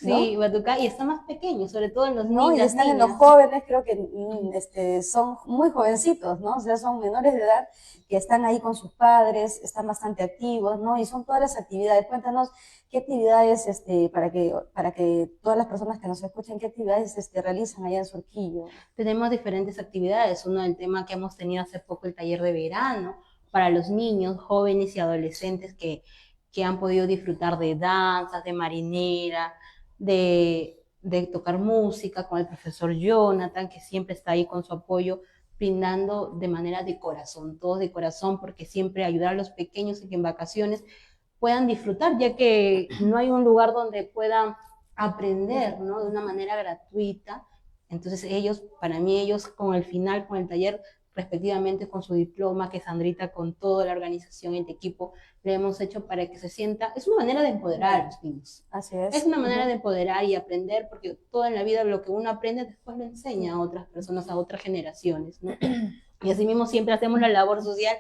¿no? Sí, Batucá, y está más pequeño, sobre todo en los ¿no? niños. Y están en los jóvenes, creo que son muy jovencitos, ¿no? O sea, son menores de edad que están ahí con sus padres, están bastante activos, ¿no? Y son todas las actividades. Cuéntanos qué actividades, para que todas las personas que nos escuchen, qué actividades realizan allá en Surquillo. Tenemos diferentes actividades. Uno del tema que hemos tenido hace poco, el taller de verano, para los niños, jóvenes y adolescentes que han podido disfrutar de danzas, de marinera, de tocar música con el profesor Jonathan, que siempre está ahí con su apoyo, brindando de manera de corazón, todos de corazón, porque siempre ayudar a los pequeños a que en vacaciones puedan disfrutar, ya que no hay un lugar donde puedan aprender, ¿no? De una manera gratuita. Entonces para mí ellos con el final, con el taller, respectivamente con su diploma, que Sandrita con toda la organización y el equipo le hemos hecho para que se sienta, es una manera de empoderar a los niños. Así es. Es una manera de empoderar y aprender, porque todo en la vida lo que uno aprende después lo enseña a otras personas, a otras generaciones, ¿no? Y así mismo siempre hacemos la labor social,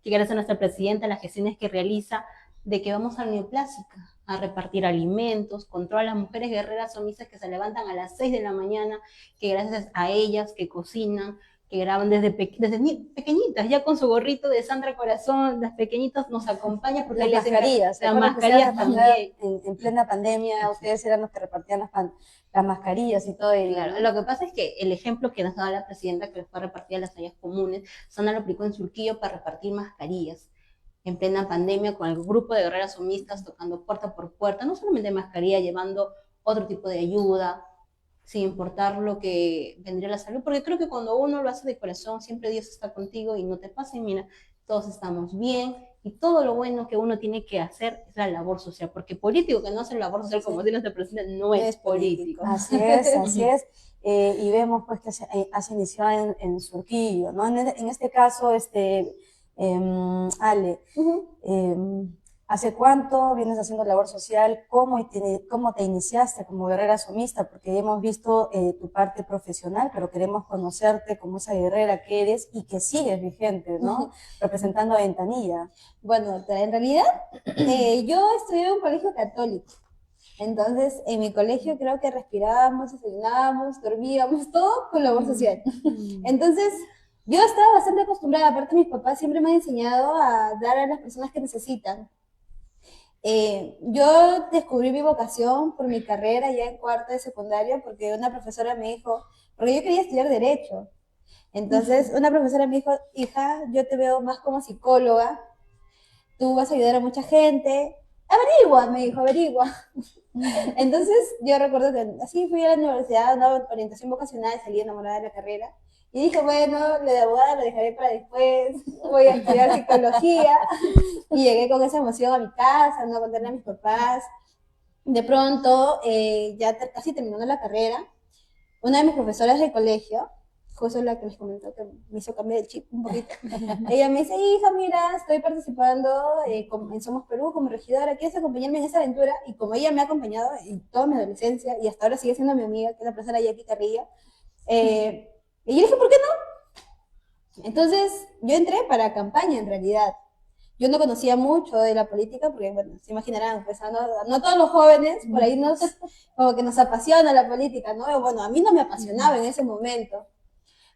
que gracias a nuestra presidenta, las gestiones que realiza, de que vamos a la neoplásica a repartir alimentos con todas las mujeres guerreras sumisas que se levantan a las 6 de la mañana, que gracias a ellas que cocinan, que graban desde pequeñitas, ya con su gorrito de Sandra Corazón, las pequeñitas nos acompañan porque las mascarillas, las mascarillas también. En plena pandemia, ustedes eran los que repartían las mascarillas y todo. Claro, lo que pasa es que el ejemplo que nos daba la presidenta, que les fue a repartir a las áreas comunes, Sandra lo aplicó en Surquillo para repartir mascarillas en plena pandemia con el grupo de guerreras sumistas tocando puerta por puerta, no solamente mascarilla, llevando otro tipo de ayuda, sin importar lo que vendría a la salud, porque creo que cuando uno lo hace de corazón, siempre Dios está contigo y no te pasa, y mira, todos estamos bien, y todo lo bueno que uno tiene que hacer es la labor social, porque político que no hace labor social, como dice nuestra presidenta, no es político. Así es, así es. Y vemos pues que has iniciado en Surquillo, ¿no? En este caso, Ale, ¿hace cuánto vienes haciendo labor social? ¿Cómo te iniciaste como guerrera sumista? Porque hemos visto tu parte profesional, pero queremos conocerte como esa guerrera que eres y que sigues vigente, ¿no? Representando a Ventanilla. Bueno, en realidad yo estudié en un colegio católico. Entonces, en mi colegio creo que respirábamos, desayunábamos, dormíamos, todo con labor social. Entonces, yo estaba bastante acostumbrada, aparte mis papás siempre me han enseñado a dar a las personas que necesitan. Yo descubrí mi vocación por mi carrera ya en cuarto de secundaria, porque una profesora me dijo, porque yo quería estudiar Derecho. Entonces, una profesora me dijo, hija, yo te veo más como psicóloga, tú vas a ayudar a mucha gente, averigua, me dijo, averigua. Entonces, yo recuerdo que así fui a la universidad, una orientación vocacional, salí enamorada de la carrera, y dije, bueno, lo de abogada lo dejaré para después, voy a estudiar psicología, y llegué con esa emoción a mi casa, no contarle a mis papás. De pronto, ya casi terminando la carrera, una de mis profesoras del colegio, justo la que les comentó que me hizo cambiar el chip un poquito, ella me dice, hija, mira, estoy participando en Somos Perú como regidora, ¿quieres acompañarme en esa aventura? Y como ella me ha acompañado en toda mi adolescencia, y hasta ahora sigue siendo mi amiga, que es la profesora Jackie Carrillo, y yo dije, ¿por qué no? Entonces, yo entré para campaña en realidad. Yo no conocía mucho de la política, porque, bueno, se imaginarán, pues, no todos los jóvenes, por ahí como que nos apasiona la política, ¿no? Bueno, a mí no me apasionaba en ese momento.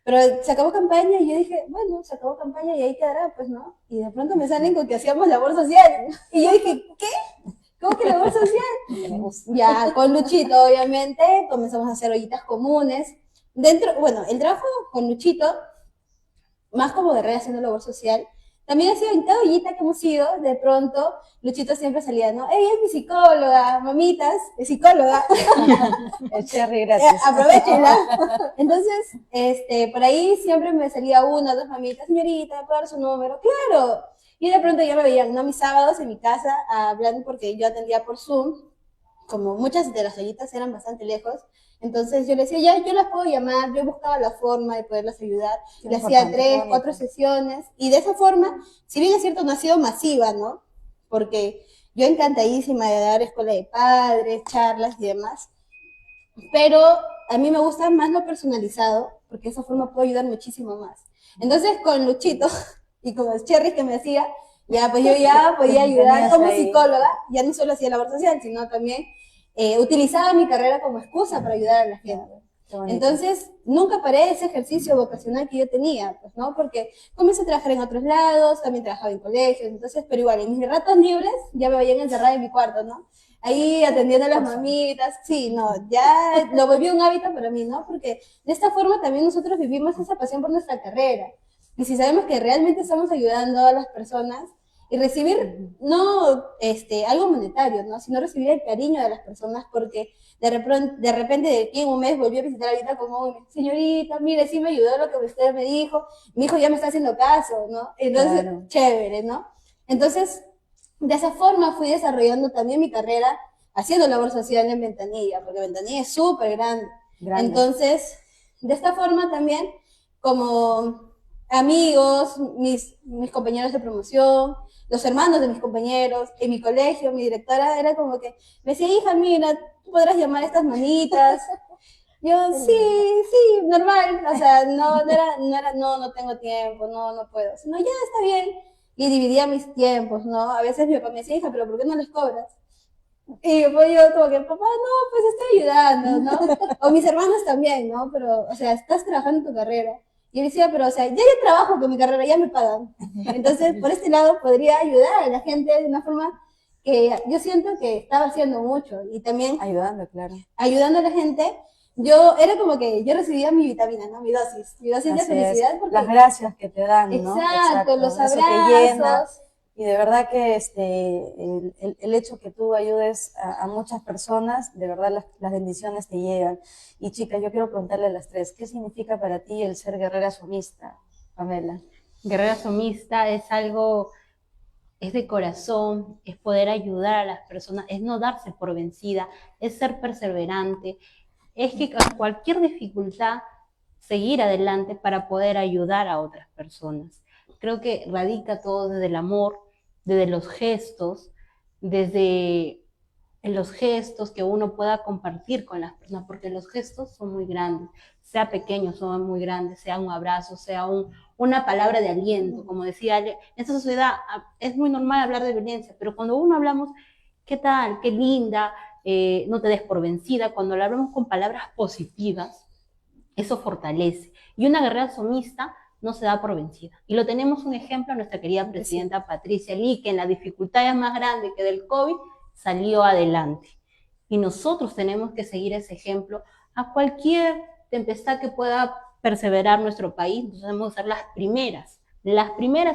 Pero se acabó campaña y yo dije, bueno, se acabó campaña y ahí quedará, pues, ¿no? Y de pronto me salen con que hacíamos labor social. Y yo dije, ¿qué? ¿Cómo que labor social? Ya, con Luchito, obviamente, comenzamos a hacer ollitas comunes. Bueno, el trabajo con Luchito, más como guerrera haciendo labor social, también ha sido en cada ollita que hemos ido, de pronto, Luchito siempre salía, ¿no? Ella es mi psicóloga, mamitas, es psicóloga. El cherry gratis. Aprovechenla. Entonces, por ahí siempre me salía una o dos mamitas, señorita, ¿me puedo dar su número? ¡Claro! Y de pronto ya me veían, ¿no? Mis sábados en mi casa, hablando porque yo atendía por Zoom, como muchas de las ollitas eran bastante lejos, entonces yo le decía, ya, yo las puedo llamar, yo buscaba la forma de poderlas ayudar, le hacía 3, 4 sesiones, y de esa forma, si bien es cierto, no ha sido masiva, ¿no? Porque yo encantadísima de dar escuela de padres, charlas y demás, pero a mí me gusta más lo personalizado, porque de esa forma puedo ayudar muchísimo más. Entonces, con Luchito y con los cherries que me hacía, ya pues yo ya podía ayudar como psicóloga, ya no solo hacía labor social, sino también utilizaba mi carrera como excusa para ayudar a la gente. Entonces, nunca paré ese ejercicio vocacional que yo tenía, pues, ¿no? Porque comencé a trabajar en otros lados, también trabajaba en colegios, entonces, pero igual, en mis ratos libres ya me veían encerrada en mi cuarto, ¿no? Ahí atendiendo a las mamitas, sí, no, ya lo volví un hábito para mí, ¿no? Porque de esta forma también nosotros vivimos esa pasión por nuestra carrera. Y si sabemos que realmente estamos ayudando a las personas y recibir, no algo monetario, ¿no? Sino recibir el cariño de las personas, porque de repente de aquí en un mes volví a visitar a Vita como, señorita, mire, sí me ayudó lo que usted me dijo, mi hijo ya me está haciendo caso, ¿no? Entonces, claro, chévere, ¿no? Entonces, de esa forma fui desarrollando también mi carrera haciendo labor social en Ventanilla, porque Ventanilla es súper grande. Entonces, de esta forma también, como amigos, mis compañeros de promoción, los hermanos de mis compañeros, en mi colegio, mi directora era como que me decía, hija, mira, tú podrás llamar a estas mamitas. Yo, sí, normal, o sea, no tengo tiempo, no puedo. Sino, ya está bien. Y dividía mis tiempos, ¿no? A veces mi papá me decía, hija, pero ¿por qué no les cobras? Y pues yo como que, papá, no, pues estoy ayudando, ¿no? O mis hermanos también, ¿no? Pero, o sea, estás trabajando en tu carrera. Y yo decía, pero, o sea, ya trabajo con mi carrera, ya me pagan. Entonces, por este lado, podría ayudar a la gente de una forma que yo siento que estaba haciendo mucho. Y también... Ayudando, claro. Ayudando a la gente. Yo, era como que yo recibía mi vitamina, ¿no? Mi dosis de felicidad. Porque... Las gracias que te dan, ¿no? Exacto, los abrazos. Eso te llena. Y de verdad que el hecho que tú ayudes a muchas personas, de verdad las bendiciones te llegan. Y chicas, yo quiero preguntarle a las tres, ¿qué significa para ti el ser guerrera sumista, Pamela? Guerrera sumista es algo, es de corazón, es poder ayudar a las personas, es no darse por vencida, es ser perseverante, es que a cualquier dificultad seguir adelante para poder ayudar a otras personas. Creo que radica todo desde el amor, desde los gestos, desde los gestos que uno pueda compartir con las personas, porque los gestos son muy grandes, sea pequeños, son muy grandes, sea un abrazo, sea una palabra de aliento, como decía, en esta sociedad es muy normal hablar de violencia, pero cuando uno hablamos, ¿qué tal? Qué linda, no te des por vencida, cuando lo hablamos con palabras positivas, eso fortalece. Y una guerrera sumista no se da por vencida. Y lo tenemos un ejemplo a nuestra querida presidenta Patricia Lee, que en las dificultades más grandes que del COVID salió adelante. Y nosotros tenemos que seguir ese ejemplo a cualquier tempestad que pueda perseverar nuestro país. Nosotros debemos ser las primeras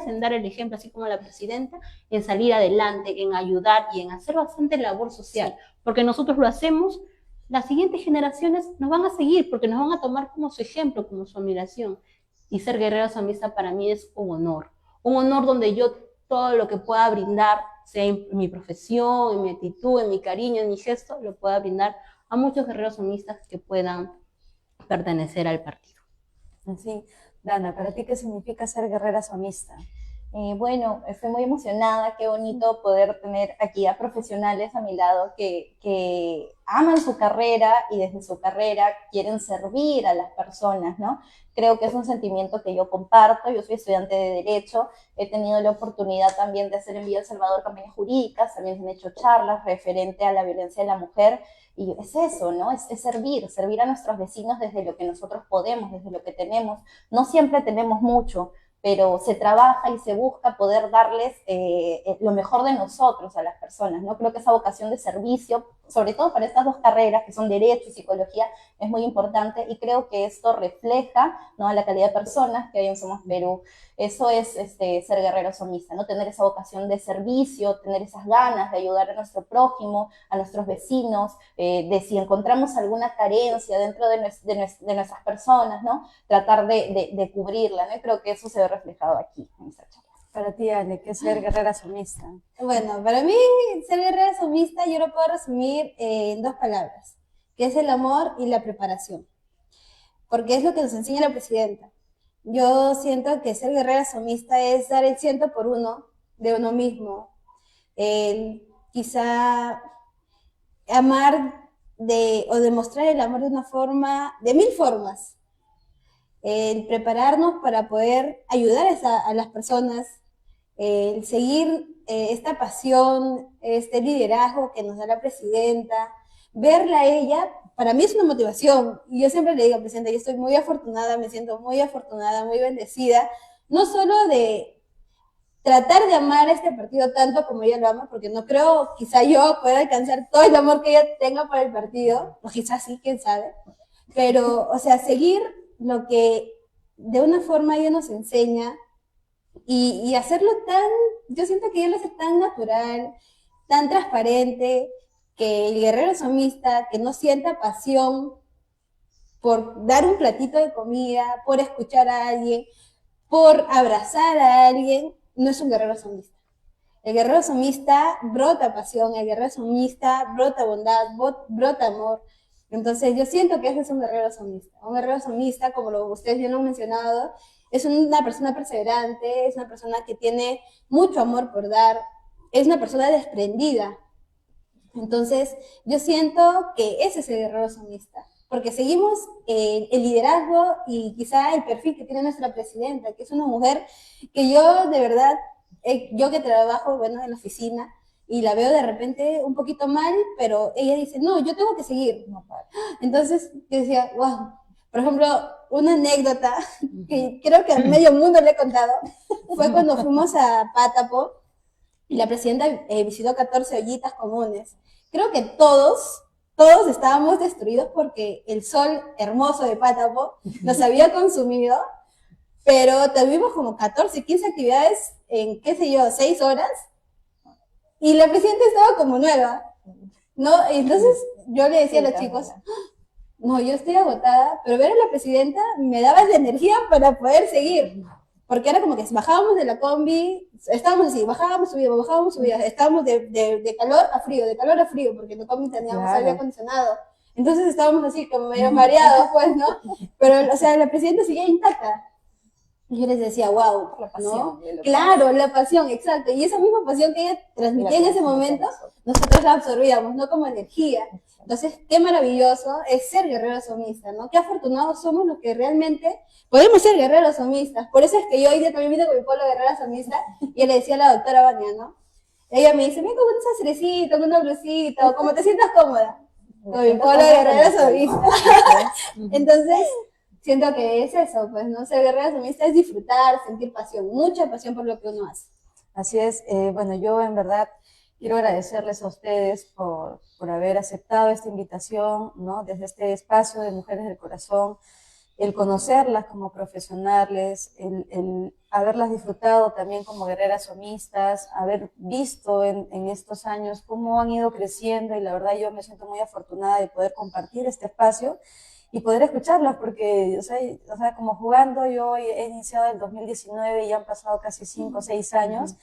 en dar el ejemplo, así como la presidenta, en salir adelante, en ayudar y en hacer bastante labor social. Porque nosotros lo hacemos, las siguientes generaciones nos van a seguir, porque nos van a tomar como su ejemplo, como su admiración. Y ser guerrera sumista para mí es un honor donde yo todo lo que pueda brindar, sea en mi profesión, en mi actitud, en mi cariño, en mi gesto, lo pueda brindar a muchos guerreros sumistas que puedan pertenecer al partido. Sí. Dana, ¿para ti qué significa ser guerrera sumista? Bueno, estoy muy emocionada, qué bonito poder tener aquí a profesionales a mi lado que aman su carrera y desde su carrera quieren servir a las personas, ¿no? Creo que es un sentimiento que yo comparto, yo soy estudiante de Derecho, he tenido la oportunidad también de hacer en Villa El Salvador campañas jurídicas, también se han hecho charlas referente a la violencia de la mujer, y es eso, ¿no? Es servir a nuestros vecinos desde lo que nosotros podemos, desde lo que tenemos. No siempre tenemos mucho, pero se trabaja y se busca poder darles lo mejor de nosotros a las personas, ¿no? Creo que esa vocación de servicio, sobre todo para estas dos carreras que son Derecho y Psicología, es muy importante y creo que esto refleja, ¿no?, a la calidad de personas que hoy en Somos Perú. Eso es ser guerrero sumista, ¿no? Tener esa vocación de servicio, tener esas ganas de ayudar a nuestro prójimo, a nuestros vecinos, de si encontramos alguna carencia dentro de nuestras personas, ¿no? Tratar de cubrirla, ¿no? Creo que eso se ve reflejado aquí en esta charla. Para ti, Ale, ¿qué es ser guerrera sumista? Bueno, para mí ser guerrera sumista yo lo puedo resumir en dos palabras, que es el amor y la preparación, porque es lo que nos enseña la presidenta. Yo siento que ser guerrera sumista es dar el 100 por uno de uno mismo, quizá amar o demostrar el amor de una forma, de mil formas. El prepararnos para poder ayudar a las personas, el seguir esta pasión, este liderazgo que nos da la presidenta, verla a ella, para mí es una motivación. Y yo siempre le digo, presidenta, yo estoy muy afortunada, me siento muy afortunada, muy bendecida, no solo de tratar de amar a este partido tanto como ella lo ama, porque no creo, quizá yo pueda alcanzar todo el amor que ella tenga por el partido, o quizás sí, quién sabe, pero, o sea, seguir lo que de una forma ella nos enseña y hacerlo yo siento que ella lo hace tan natural, tan transparente, que el guerrero somista, que no sienta pasión por dar un platito de comida, por escuchar a alguien, por abrazar a alguien, no es un guerrero somista. El guerrero somista brota pasión, el guerrero somista brota bondad, brota amor. Entonces yo siento que ese es un guerrero somista. Un guerrero somista, como ustedes ya lo han mencionado, es una persona perseverante, es una persona que tiene mucho amor por dar, es una persona desprendida. Entonces yo siento que ese es el guerrero somista, porque seguimos el liderazgo y quizá el perfil que tiene nuestra presidenta, que es una mujer que yo de verdad, yo que trabajo, bueno, en la oficina, y la veo de repente un poquito mal, pero ella dice, no, yo tengo que seguir. Entonces yo decía, wow. Por ejemplo, una anécdota que creo que al medio mundo le he contado, fue cuando fuimos a Pátapo y la presidenta visitó 14 ollitas comunes. Creo que todos estábamos destruidos porque el sol hermoso de Pátapo nos había consumido, pero tuvimos como 14, 15 actividades en, qué sé yo, 6 horas, y la presidenta estaba como nueva, ¿no? Entonces yo le decía a los chicos, no, yo estoy agotada, pero ver a la presidenta me daba esa energía para poder seguir, porque era como que bajábamos de la combi, estábamos así, bajábamos, subíamos, estábamos de calor a frío, porque en la combi teníamos aire acondicionado, entonces estábamos así como medio mareados, pues, ¿no? Pero, o sea, la presidenta seguía intacta. Y yo les decía, wow, la pasión, ¿no? Claro, la pasión, exacto. Y esa misma pasión que ella transmitía en ese momento, nosotros la absorbíamos, ¿no? Como energía. Entonces, qué maravilloso es ser guerreros somistas, ¿no? Qué afortunados somos los que realmente podemos ser guerreros somistas. Por eso es que yo hoy día también vine con mi polo de guerrera somista y le decía a la doctora Vania, ¿no? Ella me dice, ven con un sacrecito, con una blusita, o como te sientas cómoda. Con mi polo de guerrera somista. Entonces, siento que es eso, pues, ¿no? Ser guerrera somista es disfrutar, sentir pasión, mucha pasión por lo que uno hace. Así es, bueno, yo en verdad quiero agradecerles a ustedes por haber aceptado esta invitación, ¿no? Desde este espacio de Mujeres del Corazón, el conocerlas como profesionales, el haberlas disfrutado también como guerreras somistas, haber visto en estos años cómo han ido creciendo, y la verdad yo me siento muy afortunada de poder compartir este espacio y poder escucharlas, porque, o sea, como jugando, yo he iniciado en el 2019 y ya han pasado casi 5 o 6 años,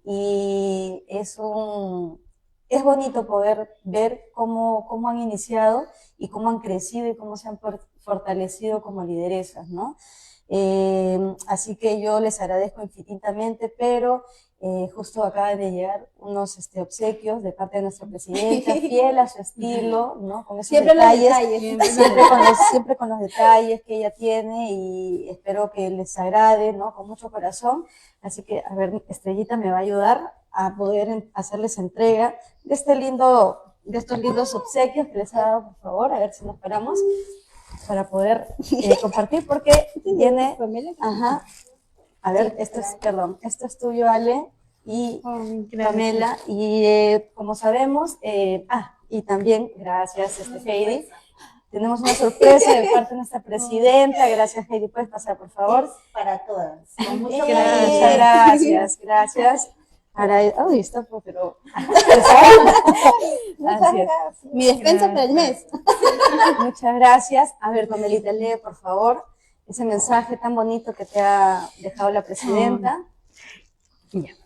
y es bonito poder ver cómo han iniciado y cómo han crecido y cómo se han fortalecido como lideresas, ¿no? Así que yo les agradezco infinitamente, pero justo acaban de llegar unos obsequios de parte de nuestra presidenta, fiel a su estilo, ¿no? Con esos detalles, siempre con los detalles que ella tiene, y espero que les agrade, ¿no? Con mucho corazón. Así que, a ver, Estrellita me va a ayudar a poder hacerles entrega de estos lindos obsequios que les ha dado, por favor, a ver si nos paramos para poder compartir, porque tiene, ajá, a ver, esto es tuyo, Ale, y Pamela, y como sabemos, y también, gracias, Heidi, tenemos una sorpresa de parte de nuestra presidenta. Gracias, Heidi, puedes pasar, por favor. Es para todas. Con mucho Muchas gracias. Uy, está, pero... Gracias. Mi despensa para el mes. Muchas gracias. A ver, Pamelita, lee, por favor, ese mensaje tan bonito que te ha dejado la presidenta.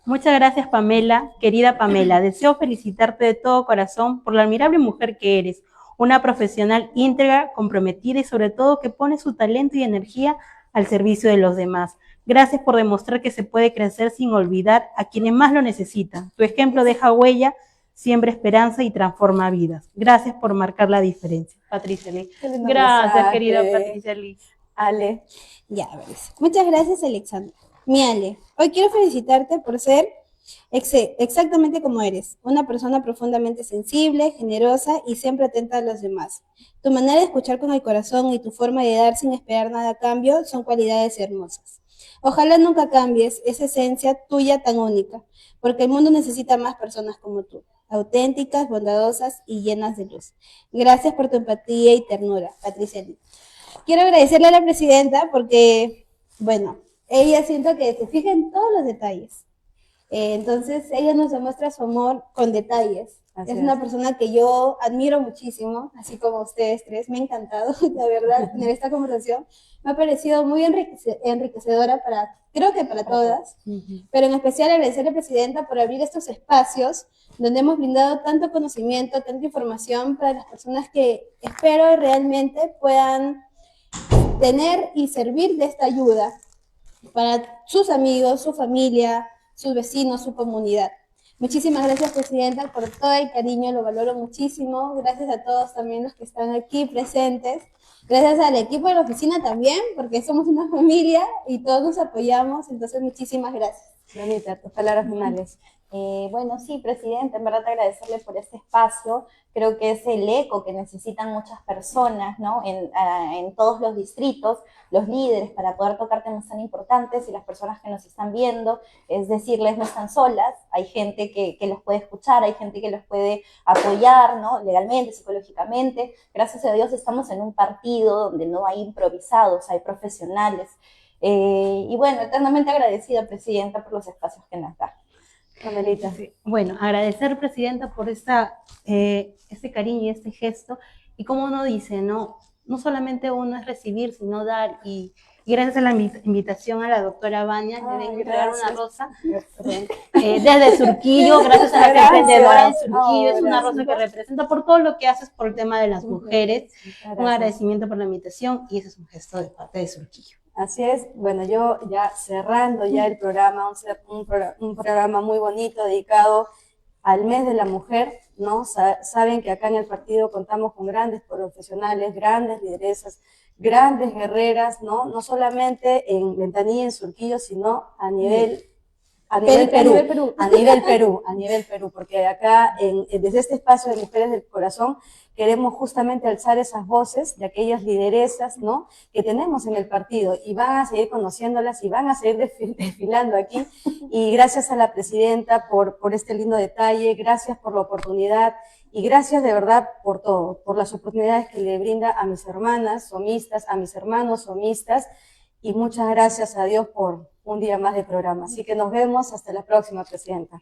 Muchas gracias, Pamela. Querida Pamela, deseo felicitarte de todo corazón por la admirable mujer que eres, una profesional íntegra, comprometida y sobre todo que pone su talento y energía al servicio de los demás. Gracias por demostrar que se puede crecer sin olvidar a quienes más lo necesitan. Tu ejemplo deja huella siembra esperanza y transforma vidas. Gracias por marcar la diferencia. Patricia Lee. Qué lindo Gracias, mensaje. querida Patricia Lee. Ale. Ya, Vanessa. Muchas gracias, Alexandra. Mi Ale, hoy quiero felicitarte por ser exactamente como eres, una persona profundamente sensible, generosa y siempre atenta a los demás. Tu manera de escuchar con el corazón y tu forma de dar sin esperar nada a cambio son cualidades hermosas. Ojalá nunca cambies esa esencia tuya tan única, porque el mundo necesita más personas como tú, auténticas, bondadosas y llenas de luz. Gracias por tu empatía y ternura, Patricia Lee. Quiero agradecerle a la presidenta porque, bueno, ella siento que se fija en todos los detalles. Entonces, ella nos demuestra su amor con detalles. Así Es es. una persona que yo admiro muchísimo, así como ustedes tres. Me ha encantado, la verdad, tener esta conversación. Me ha parecido muy enriquecedora creo que para todas, pero en especial agradecer a la presidenta por abrir estos espacios donde hemos brindado tanto conocimiento, tanta información para las personas que espero realmente puedan tener y servir de esta ayuda para sus amigos, su familia, sus vecinos, su comunidad. Muchísimas gracias, presidenta, por todo el cariño, lo valoro muchísimo. Gracias a todos también los que están aquí presentes. Gracias al equipo de la oficina también, porque somos una familia y todos nos apoyamos, entonces muchísimas gracias. Bonita, tus palabras finales. Bueno, sí, presidente, en verdad agradecerle por este espacio. Creo que es el eco que necesitan muchas personas, ¿no? En todos los distritos, los líderes, para poder tocar temas tan importantes, y las personas que nos están viendo, es decirles, no están solas, hay gente que los puede escuchar, hay gente que los puede apoyar, ¿no? Legalmente, psicológicamente. Gracias a Dios estamos en un partido donde no hay improvisados, hay profesionales. Y bueno, eternamente agradecida, presidenta, por los espacios que nos da. Camelita. Sí. Bueno, agradecer, presidenta, por este cariño y este gesto. Y como uno dice, no solamente uno es recibir, sino dar. Y gracias a la invitación a la doctora Baña, le vengo a entregar una rosa desde Surquillo, gracias a la emprendedora de Surquillo. Es una rosa que representa por todo lo que haces por el tema de las mujeres. Un agradecimiento por la invitación, y ese es un gesto de parte de Surquillo. Así es, bueno, yo ya cerrando ya el programa, un programa muy bonito dedicado al mes de la mujer, ¿no? Saben que acá en el partido contamos con grandes profesionales, grandes lideresas, grandes guerreras, ¿no? No solamente en Ventanilla, en Surquillo, sino a nivel Perú, a nivel Perú, porque acá desde este espacio de Mujeres del Corazón queremos justamente alzar esas voces de aquellas lideresas, ¿no? Que tenemos en el partido, y van a seguir conociéndolas y van a seguir desfilando aquí. Y gracias a la presidenta por este lindo detalle, gracias por la oportunidad y gracias de verdad por todo, por las oportunidades que le brinda a mis hermanas somistas, a mis hermanos somistas, y muchas gracias a Dios por un día más de programa. Así que nos vemos hasta la próxima, presidenta.